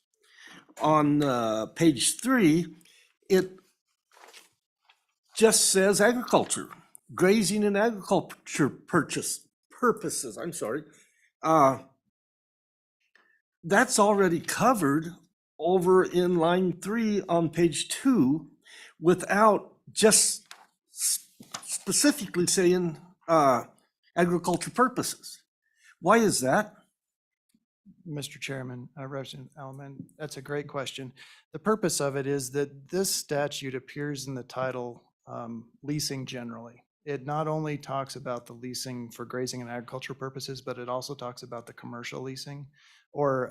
[SPEAKER 10] on page 3, it just says agriculture, grazing and agriculture purposes, I'm sorry. That's already covered over in line 3 on page 2, without just specifically saying agriculture purposes. Why is that?
[SPEAKER 5] Mr. Chairman, Representative Alman, that's a great question. The purpose of it is that this statute appears in the title leasing generally. It not only talks about the leasing for grazing and agriculture purposes, but it also talks about the commercial leasing or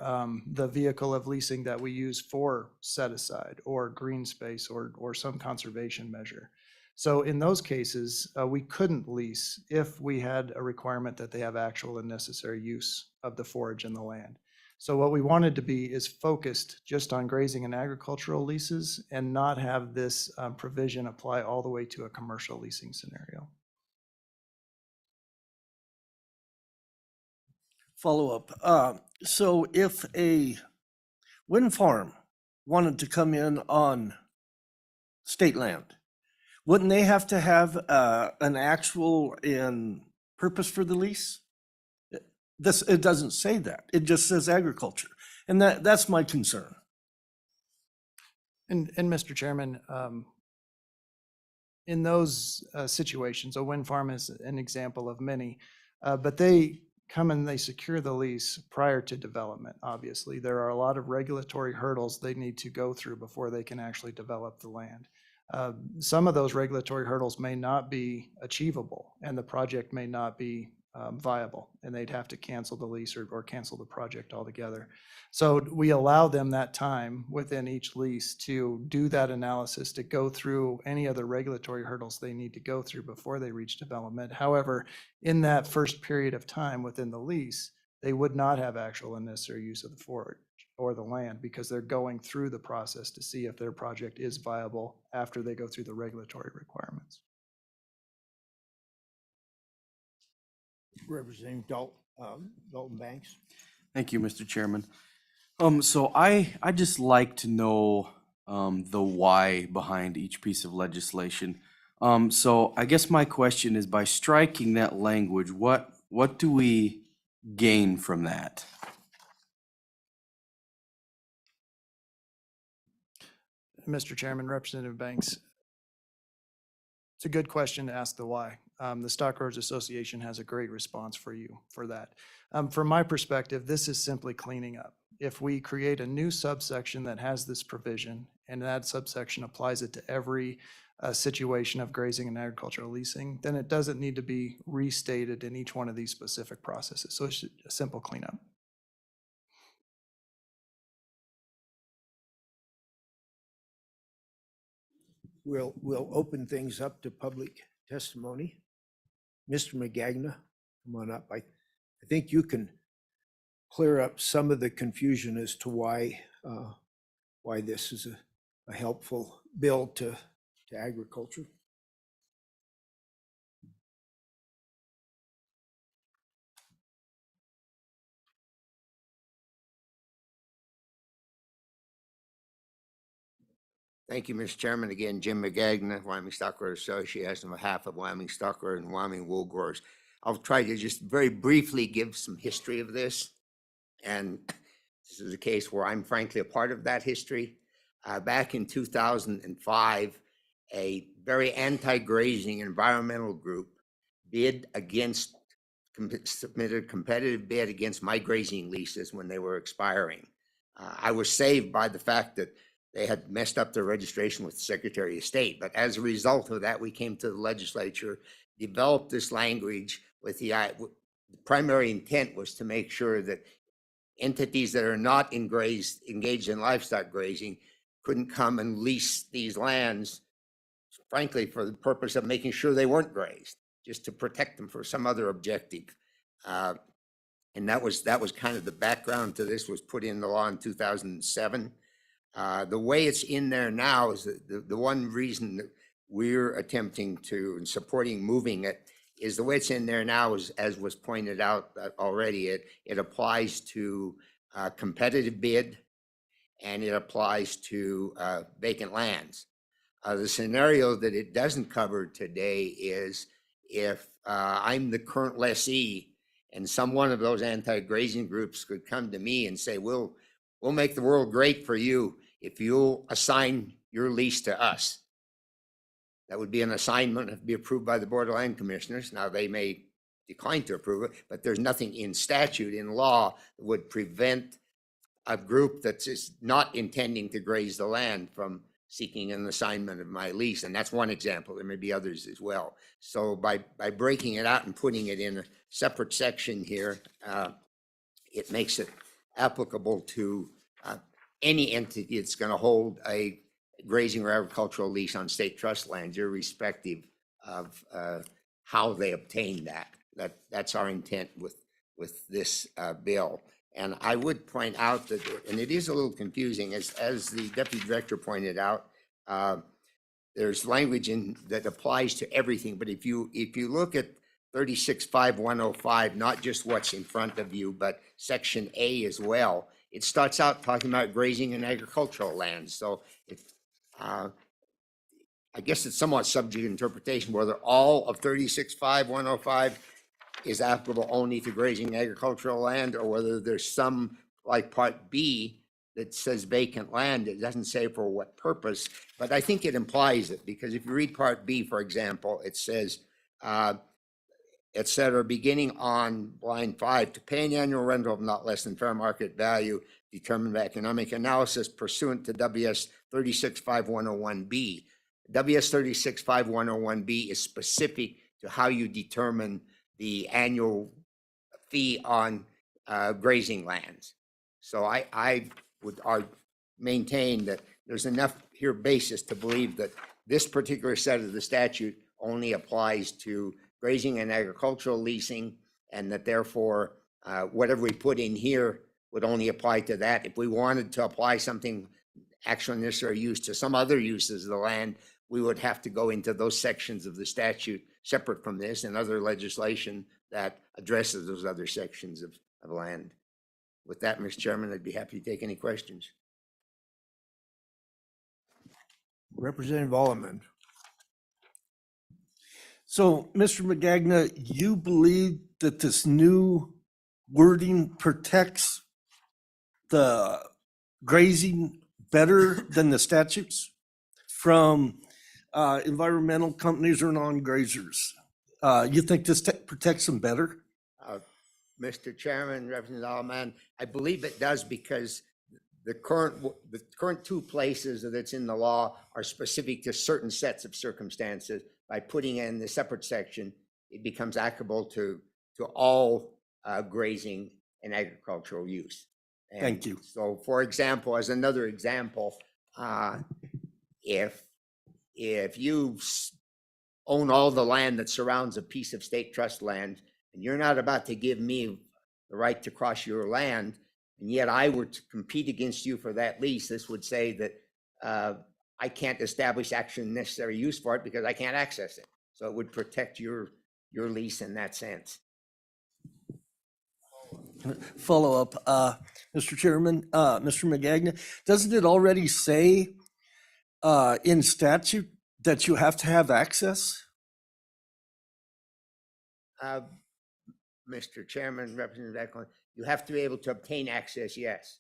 [SPEAKER 5] the vehicle of leasing that we use for set aside or green space or some conservation measure. So in those cases, we couldn't lease if we had a requirement that they have actual and necessary use of the forage and the land. So what we wanted to be is focused just on grazing and agricultural leases and not have this provision apply all the way to a commercial leasing scenario.
[SPEAKER 10] Follow-up. So if a wind farm wanted to come in on state land, wouldn't they have to have an actual and purpose for the lease? It doesn't say that. It just says agriculture. And that's my concern.
[SPEAKER 5] And Mr. Chairman, in those situations, a wind farm is an example of many, but they come and they secure the lease prior to development, obviously. There are a lot of regulatory hurdles they need to go through before they can actually develop the land. Some of those regulatory hurdles may not be achievable and the project may not be viable, and they'd have to cancel the lease or cancel the project altogether. So we allow them that time within each lease to do that analysis, to go through any other regulatory hurdles they need to go through before they reach development. However, in that first period of time within the lease, they would not have actual and necessary use of the forage or the land because they're going through the process to see if their project is viable after they go through the regulatory requirements.
[SPEAKER 1] Representative Dalton Banks.
[SPEAKER 13] Thank you, Mr. Chairman. So I just like to know the why behind each piece of legislation. So I guess my question is, by striking that language, what do we gain from that?
[SPEAKER 5] Mr. Chairman, Representative Banks, it's a good question to ask the why. The Stock Growers Association has a great response for you for that. From my perspective, this is simply cleaning up. If we create a new subsection that has this provision and that subsection applies it to every situation of grazing and agricultural leasing, then it doesn't need to be restated in each one of these specific processes. So it's a simple cleanup.
[SPEAKER 1] We'll open things up to public testimony. Mr. Magagna, come on up. I think you can clear up some of the confusion as to why this is a helpful bill to agriculture.
[SPEAKER 11] Thank you, Mr. Chairman. Again, Jim Magagna, Wyoming Stock Growers Association, on behalf of Wyoming Stock Growers and Wyoming Wool Growers. I'll try to just very briefly give some history of this. And this is a case where I'm frankly a part of that history. Back in 2005, a very anti-grazing environmental group submitted a competitive bid against my grazing leases when they were expiring. I was saved by the fact that they had messed up their registration with the Secretary of State. But as a result of that, we came to the legislature, developed this language with the primary intent was to make sure that entities that are not engaged in livestock grazing couldn't come and lease these lands, frankly, for the purpose of making sure they weren't grazed, just to protect them for some other objective. And that was kind of the background to this, was put in the law in 2007. The way it's in there now is that the one reason that we're attempting to and supporting moving it is the way it's in there now is, as was pointed out already, it applies to competitive bid and it applies to vacant lands. The scenario that it doesn't cover today is if I'm the current lessee and some one of those anti-grazing groups could come to me and say, we'll make the world great for you if you'll assign your lease to us. That would be an assignment, it'd be approved by the Board of Land Commissioners. Now, they may decline to approve it, but there's nothing in statute, in law, that would prevent a group that's just not intending to graze the land from seeking an assignment of my lease. And that's one example. There may be others as well. So by breaking it out and putting it in a separate section here, it makes it applicable to any entity that's going to hold a grazing or agricultural lease on state trust lands, irrespective of how they obtain that. That's our intent with this bill. And I would point out that, and it is a little confusing, as the deputy director pointed out, there's language in that applies to everything. But if you look at 36.5.105, not just what's in front of you, but section A as well, it starts out talking about grazing and agricultural lands. So I guess it's somewhat subject to interpretation whether all of 36.5.105 is applicable only to grazing agricultural land, or whether there's some, like Part B, that says vacant land. It doesn't say for what purpose, but I think it implies it, because if you read Part B, for example, it says, et cetera, beginning on line 5, to pay an annual rental of not less than fair market value determined by economic analysis pursuant to WS 36.5.101B. WS 36.5.101B is specific to how you determine the annual fee on grazing lands. So I would maintain that there's enough here basis to believe that this particular set of the statute only applies to grazing and agricultural leasing, and that therefore whatever we put in here would only apply to that. If we wanted to apply something, actual necessary use, to some other uses of the land, we would have to go into those sections of the statute separate from this and other legislation that addresses those other sections of land. With that, Mr. Chairman, I'd be happy to take any questions.
[SPEAKER 1] Representative Alleman.
[SPEAKER 10] So, Mr. Magagna, you believe that this new wording protects the grazing better than the statutes from environmental companies or non-grazers? You think this protects them better?
[SPEAKER 11] Mr. Chairman, Representative Alleman, I believe it does, because the current two places that it's in the law are specific to certain sets of circumstances. By putting in the separate section, it becomes applicable to all grazing and agricultural use. And
[SPEAKER 10] Thank you.
[SPEAKER 11] So, for example, as another example, if you own all the land that surrounds a piece of state trust land, and you're not about to give me the right to cross your land, and yet I were to compete against you for that lease, this would say that I can't establish actual necessary use for it because I can't access it. So it would protect your lease in that sense.
[SPEAKER 10] Follow up, Mr. Chairman, Mr. Magagna, doesn't it already say in statute that you have to have access?
[SPEAKER 11] Mr. Chairman, Representative Eklund, you have to be able to obtain access, yes.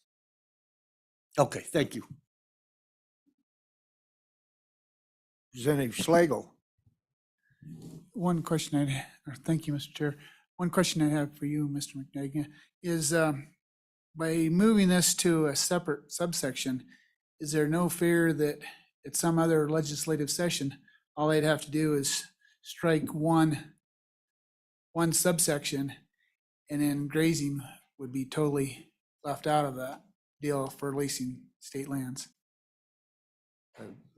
[SPEAKER 10] Okay, thank you.
[SPEAKER 1] Representative Schlegel.
[SPEAKER 8] One question thank you, Mr. Chair. One question I have for you, Mr. McNagna, is by moving this to a separate subsection, is there no fear that at some other legislative session, all they'd have to do is strike one subsection, and then grazing would be totally left out of that deal for leasing state lands?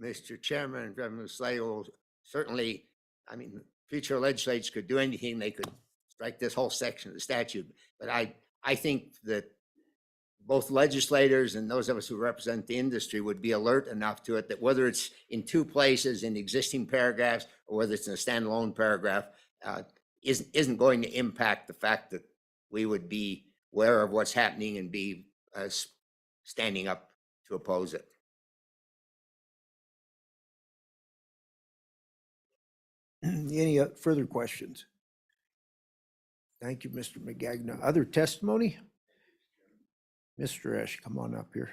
[SPEAKER 11] Mr. Chairman, Representative Slagle, certainly, I mean, future legislators could do anything. They could strike this whole section of the statute. But I think that both legislators and those of us who represent the industry would be alert enough to it that whether it's in two places in existing paragraphs or whether it's in a standalone paragraph, isn't going to impact the fact that we would be aware of what's happening and be standing up to oppose it.
[SPEAKER 1] Any further questions? Thank you, Mr. Magagna. Other testimony? Mr. Esch, come on up here.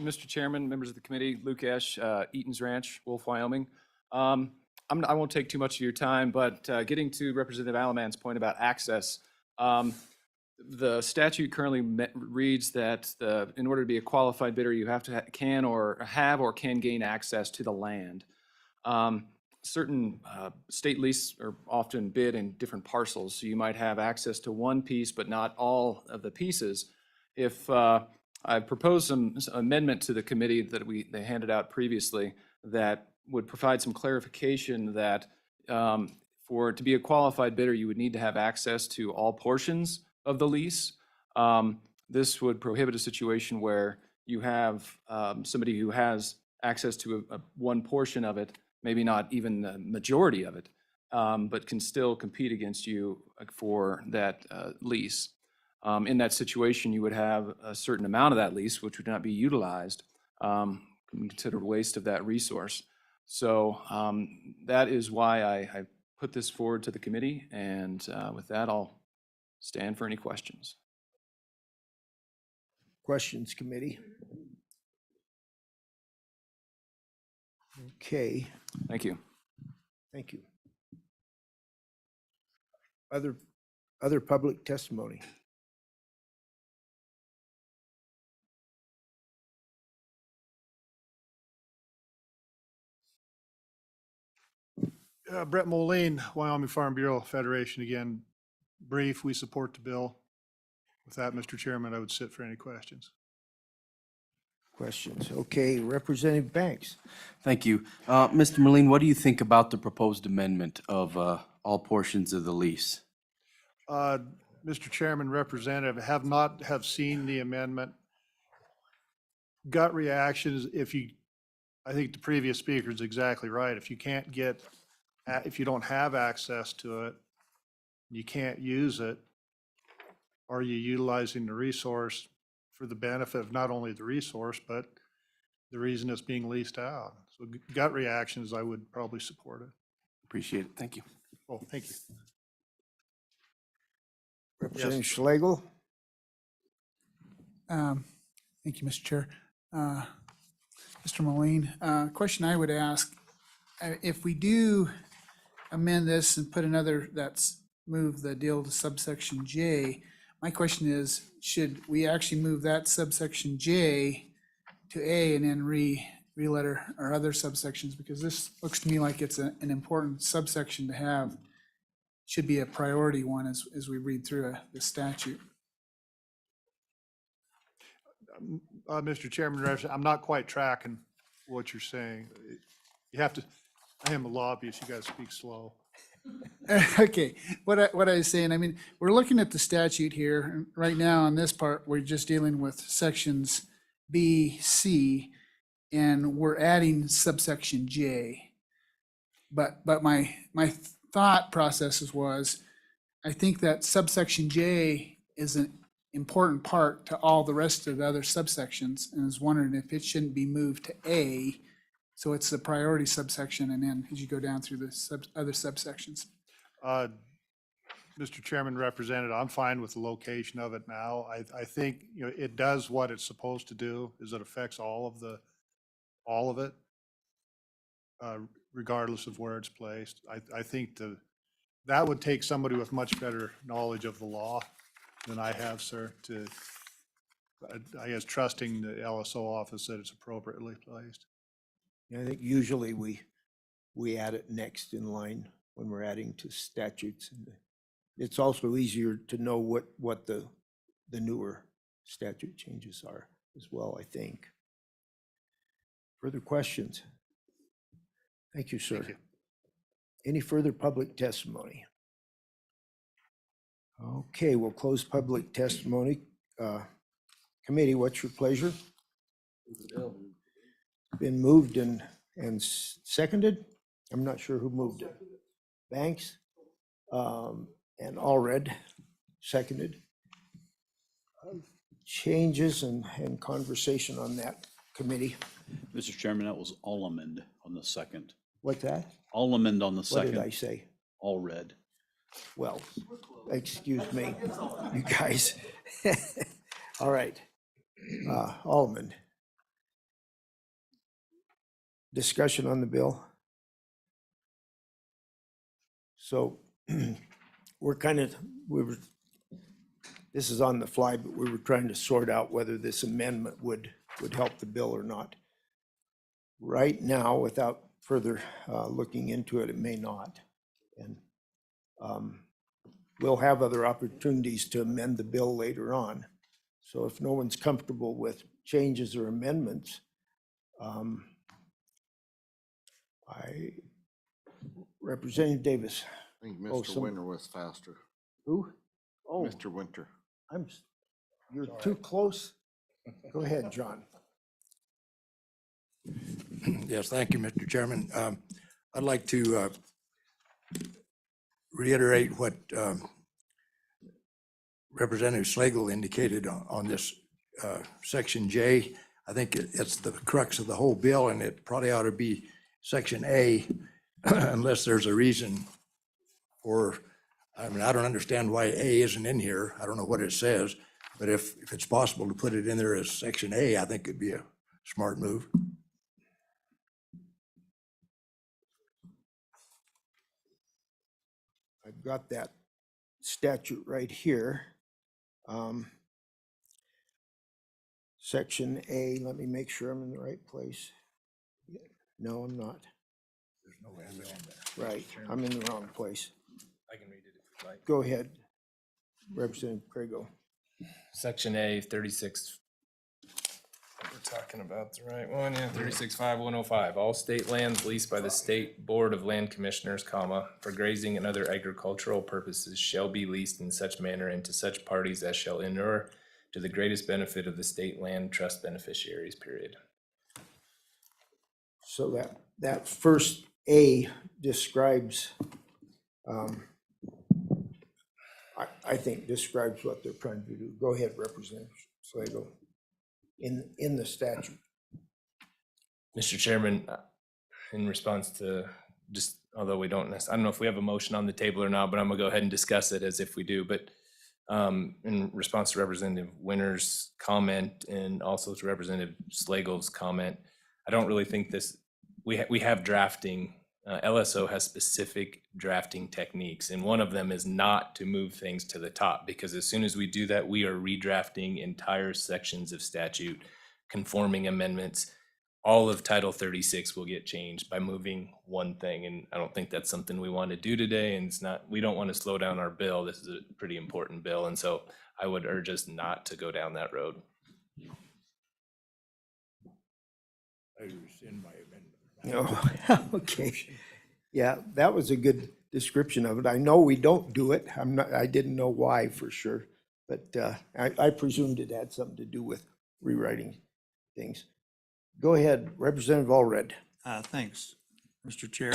[SPEAKER 12] Mr. Chairman, members of the committee, Luke Esch, Eaton's Ranch, Wolf, Wyoming. I won't take too much of your time, but getting to Representative Alaman's point about access, the statute currently reads that in order to be a qualified bidder, you have to can gain access to the land. Certain state leases are often bid in different parcels, so you might have access to one piece, but not all of the pieces. If I proposed some amendment to the committee that they handed out previously that would provide some clarification that to be a qualified bidder, you would need to have access to all portions of the lease. This would prohibit a situation where you have somebody who has access to one portion of it, maybe not even the majority of it, but can still compete against you for that lease. In that situation, you would have a certain amount of that lease which would not be utilized, considered waste of that resource. So that is why I put this forward to the committee, and with that, I'll stand for any questions.
[SPEAKER 1] Questions, committee? Okay,
[SPEAKER 12] Thank you.
[SPEAKER 1] thank you. Other public testimony?
[SPEAKER 15] Brett Moline, Wyoming Farm Bureau Federation, again, brief, we support the bill. With that, Mr. Chairman, I would sit for any questions.
[SPEAKER 1] Questions? Okay, Representative Banks.
[SPEAKER 13] Thank you. Mr. Moline, what do you think about the proposed amendment of all portions of the lease?
[SPEAKER 15] Mr. Chairman, Representative, have seen the amendment. Gut reactions, I think the previous speaker is exactly right. If you don't have access to it, you can't use it, are you utilizing the resource for the benefit of not only the resource, but the reason it's being leased out? So gut reactions, I would probably support it.
[SPEAKER 13] Appreciate it. Thank you.
[SPEAKER 15] Oh, thank you.
[SPEAKER 1] Representative Schlegel?
[SPEAKER 8] Thank you, Mr. Chair. Mr. Moline, question I would ask, if we do amend this and put another, move the deal to subsection J, my question is, should we actually move that subsection J to A and then re-letter our other subsections? Because this looks to me like it's an important subsection to have. Should be a priority one as we read through the statute.
[SPEAKER 15] Mr. Chairman, I'm not quite tracking what you're saying. I am a lobbyist, you gotta speak slow.
[SPEAKER 8] Okay, what I was saying, I mean, we're looking at the statute here, and right now on this part, we're just dealing with sections B, C, and we're adding subsection J. But my thought processes was, I think that subsection J is an important part to all the rest of the other subsections, and I was wondering if it shouldn't be moved to A, so it's the priority subsection, and then as you go down through the other subsections.
[SPEAKER 15] Mr. Chairman, Representative, I'm fine with the location of it now. I think, it does what it's supposed to do, is it affects all of it, regardless of where it's placed. I think that would take somebody with much better knowledge of the law than I have, sir, I guess, trusting the LSO office that it's appropriately placed.
[SPEAKER 1] I think usually we add it next in line when we're adding to statutes. It's also easier to know what the newer statute changes are as well, I think. Further questions? Thank you, sir.
[SPEAKER 15] Thank you.
[SPEAKER 1] Any further public testimony? Okay, we'll close public testimony. Committee, what's your pleasure? Been moved and seconded? I'm not sure who moved it. Banks? And Allred, seconded. Changes and conversation on that committee.
[SPEAKER 2] Mr. Chairman, that was Allemand on the second.
[SPEAKER 1] What's that?
[SPEAKER 2] Allemand on the
[SPEAKER 1] What
[SPEAKER 2] second.
[SPEAKER 1] did I say?
[SPEAKER 2] All red.
[SPEAKER 1] Well, excuse me, you guys. All right. Alderman, discussion on the bill? So we're this is on the fly, but we were trying to sort out whether this amendment would help the bill or not. Right now, without further looking into it, it may not. And we'll have other opportunities to amend the bill later on. So if no one's comfortable with changes or amendments, Representative Davis.
[SPEAKER 6] I think
[SPEAKER 1] Oh,
[SPEAKER 6] Mr.
[SPEAKER 1] some-
[SPEAKER 6] Winter was faster.
[SPEAKER 1] Who? Oh,
[SPEAKER 6] Mr. Winter.
[SPEAKER 1] you're too close. Go ahead, John.
[SPEAKER 9] Yes, thank you, Mr. Chairman. I'd like to reiterate what Representative Slagle indicated on this Section J. I think it's the crux of the whole bill, and it probably ought to be Section A unless there's a reason for, I mean, I don't understand why A isn't in here. I don't know what it says, but if it's possible to put it in there as Section A, I think it'd be a smart move.
[SPEAKER 1] I've got that statute right here. Section A, let me make sure I'm in the right place. No, I'm not.
[SPEAKER 9] There's no A on there.
[SPEAKER 1] Right, I'm in the wrong place.
[SPEAKER 7] I can read it if you'd like.
[SPEAKER 1] Go ahead, Representative Craigo.
[SPEAKER 7] Section A, 36. We're talking about the right one, yeah, 36.5.105. All state lands leased by the State Board of Land Commissioners, comma, for grazing and other agricultural purposes shall be leased in such manner and to such parties as shall inure to the greatest benefit of the state land trust beneficiaries, period.
[SPEAKER 1] So that first A describes, I think describes what they're trying to do. Go ahead, Representative Slagle, in the statute.
[SPEAKER 7] Mr. Chairman, in response to just, although we don't I don't know if we have a motion on the table or not, but I'm gonna go ahead and discuss it as if we do. But in response to Representative Winter's comment and also to Representative Slagle's comment, I don't really think this, we have drafting, LSO has specific drafting techniques, and one of them is not to move things to the top, because as soon as we do that, we are redrafting entire sections of statute, conforming amendments. All of Title 36 will get changed by moving one thing, and I don't think that's something we want to do today, and it's not, we don't want to slow down our bill. This is a pretty important bill, and so I would urge us not to go down that road.
[SPEAKER 9] I rescind my amendment.
[SPEAKER 1] Oh, okay. Yeah, that was a good description of it. I know we don't do it. I didn't know why for sure, but I presumed it had something to do with rewriting things. Go ahead, Representative Allred.
[SPEAKER 4] Thanks, Mr. Chair.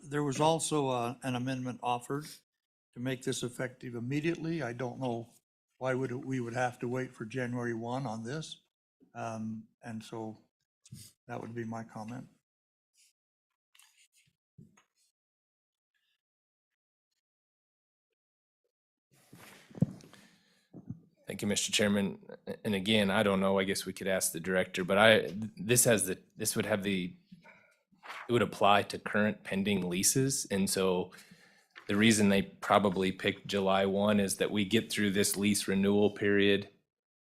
[SPEAKER 4] There was also an amendment offered to make this effective immediately. I don't know why we would have to wait for January 1 on this. And so that would be my comment.
[SPEAKER 7] Thank you, Mr. Chairman. And again, I don't know, I guess we could ask the director, but this would apply to current pending leases. And so the reason they probably picked July 1 is that we get through this lease renewal period,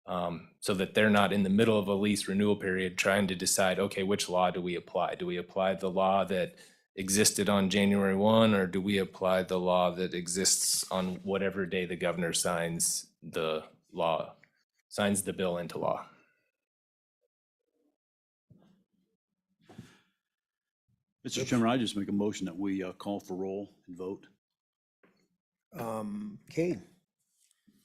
[SPEAKER 7] so that they're not in the middle of a lease renewal period trying to decide, okay, which law do we apply? Do we apply the law that existed on January 1, or do we apply the law that exists on whatever day the governor signs the bill into law?
[SPEAKER 2] Mr. Chairman, I just make a motion that we call for roll and vote.
[SPEAKER 1] Okay.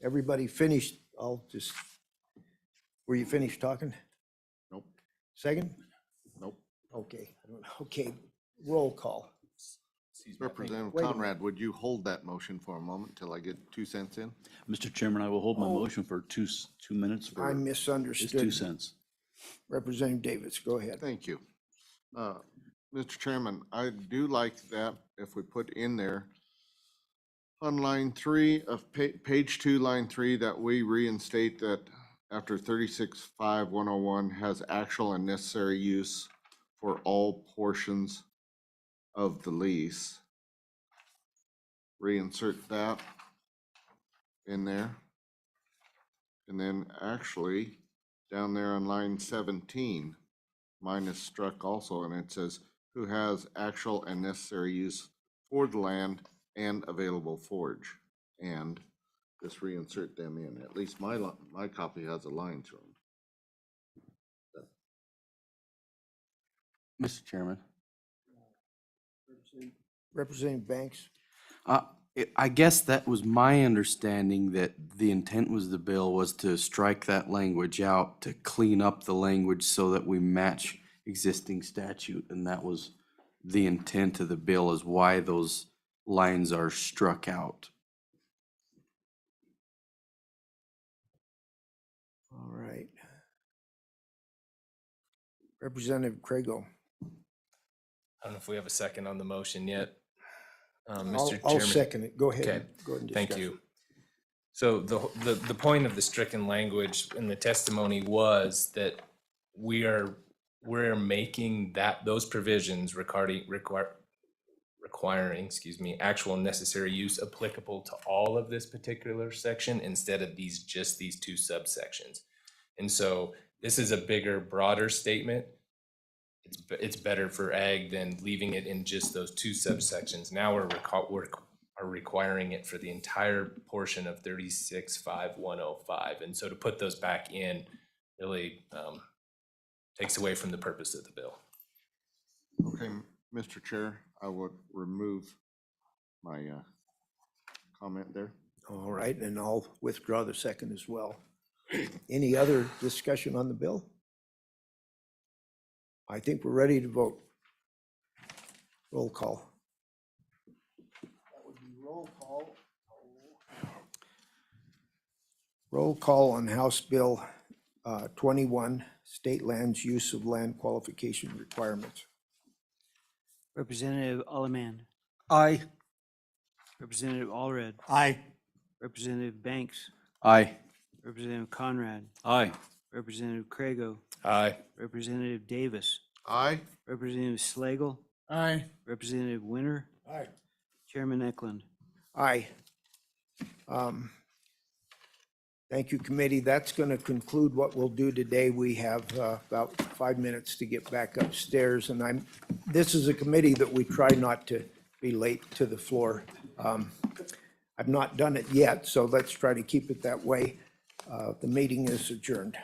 [SPEAKER 1] Everybody finished? Were you finished talking?
[SPEAKER 6] Nope.
[SPEAKER 1] Second?
[SPEAKER 6] Nope.
[SPEAKER 1] Okay, okay, roll call.
[SPEAKER 6] Representative
[SPEAKER 1] Wait a minute.
[SPEAKER 6] Conrad, would you hold that motion for a moment till I get 2 cents in?
[SPEAKER 2] Mr. Chairman, I will hold my motion for two minutes.
[SPEAKER 1] I
[SPEAKER 2] It's 2
[SPEAKER 1] misunderstood.
[SPEAKER 2] cents.
[SPEAKER 1] Representative Davis, go ahead.
[SPEAKER 6] Thank you. Mr. Chairman, I do like that if we put in there on line 3 of page 2, line 3, that we reinstate that after 36.5.101 has actual and necessary use for all portions of the lease. Reinsert that in there. And then actually, down there on line 17, mine is struck also, and it says, who has actual and necessary use for the land and available forage. And just reinsert them in. At least my copy has a line through them.
[SPEAKER 13] Mr. Chairman.
[SPEAKER 1] Representative Banks?
[SPEAKER 13] I guess that was my understanding, that the intent was the bill was to strike that language out, to clean up the language so that we match existing statute, and that was the intent of the bill, is why those lines are struck out.
[SPEAKER 1] All right. Representative Craigo?
[SPEAKER 7] I don't know if we have a second on the motion yet.
[SPEAKER 1] I'll
[SPEAKER 7] Mr.
[SPEAKER 1] I'll
[SPEAKER 7] Chairman.
[SPEAKER 1] second it. Go ahead.
[SPEAKER 7] Okay,
[SPEAKER 1] Go ahead and
[SPEAKER 7] thank
[SPEAKER 1] discuss.
[SPEAKER 7] you. So the point of the stricken language in the testimony was that we're making those provisions requiring, excuse me, actual necessary use applicable to all of this particular section instead of these two subsections. And so this is a bigger, broader statement. It's better for ag than leaving it in just those two subsections. Now we're requiring it for the entire portion of 36.5.105. And so to put those back in really takes away from the purpose of the bill.
[SPEAKER 6] Okay, Mr. Chair, I would remove my comment there.
[SPEAKER 1] All right, and I'll withdraw the second as well. Any other discussion on the bill? I think we're ready to vote. Roll call. That would be roll call. Roll call on House Bill 21, State Lands Use of Land Qualification Requirements.
[SPEAKER 3] Representative Allemand.
[SPEAKER 10] Aye.
[SPEAKER 3] Representative Allred.
[SPEAKER 4] Aye.
[SPEAKER 3] Representative Banks.
[SPEAKER 13] Aye.
[SPEAKER 3] Representative Conrad.
[SPEAKER 2] Aye.
[SPEAKER 3] Representative Craigo.
[SPEAKER 7] Aye.
[SPEAKER 3] Representative Davis.
[SPEAKER 6] Aye.
[SPEAKER 3] Representative Slagle.
[SPEAKER 8] Aye.
[SPEAKER 3] Representative Winter.
[SPEAKER 1] Aye.
[SPEAKER 3] Chairman Eklund.
[SPEAKER 1] Aye. Thank you, committee. That's going to conclude what we'll do today. We have about 5 minutes to get back upstairs, and this is a committee that we try not to be late to the floor. I've not done it yet, so let's try to keep it that way. The meeting is adjourned.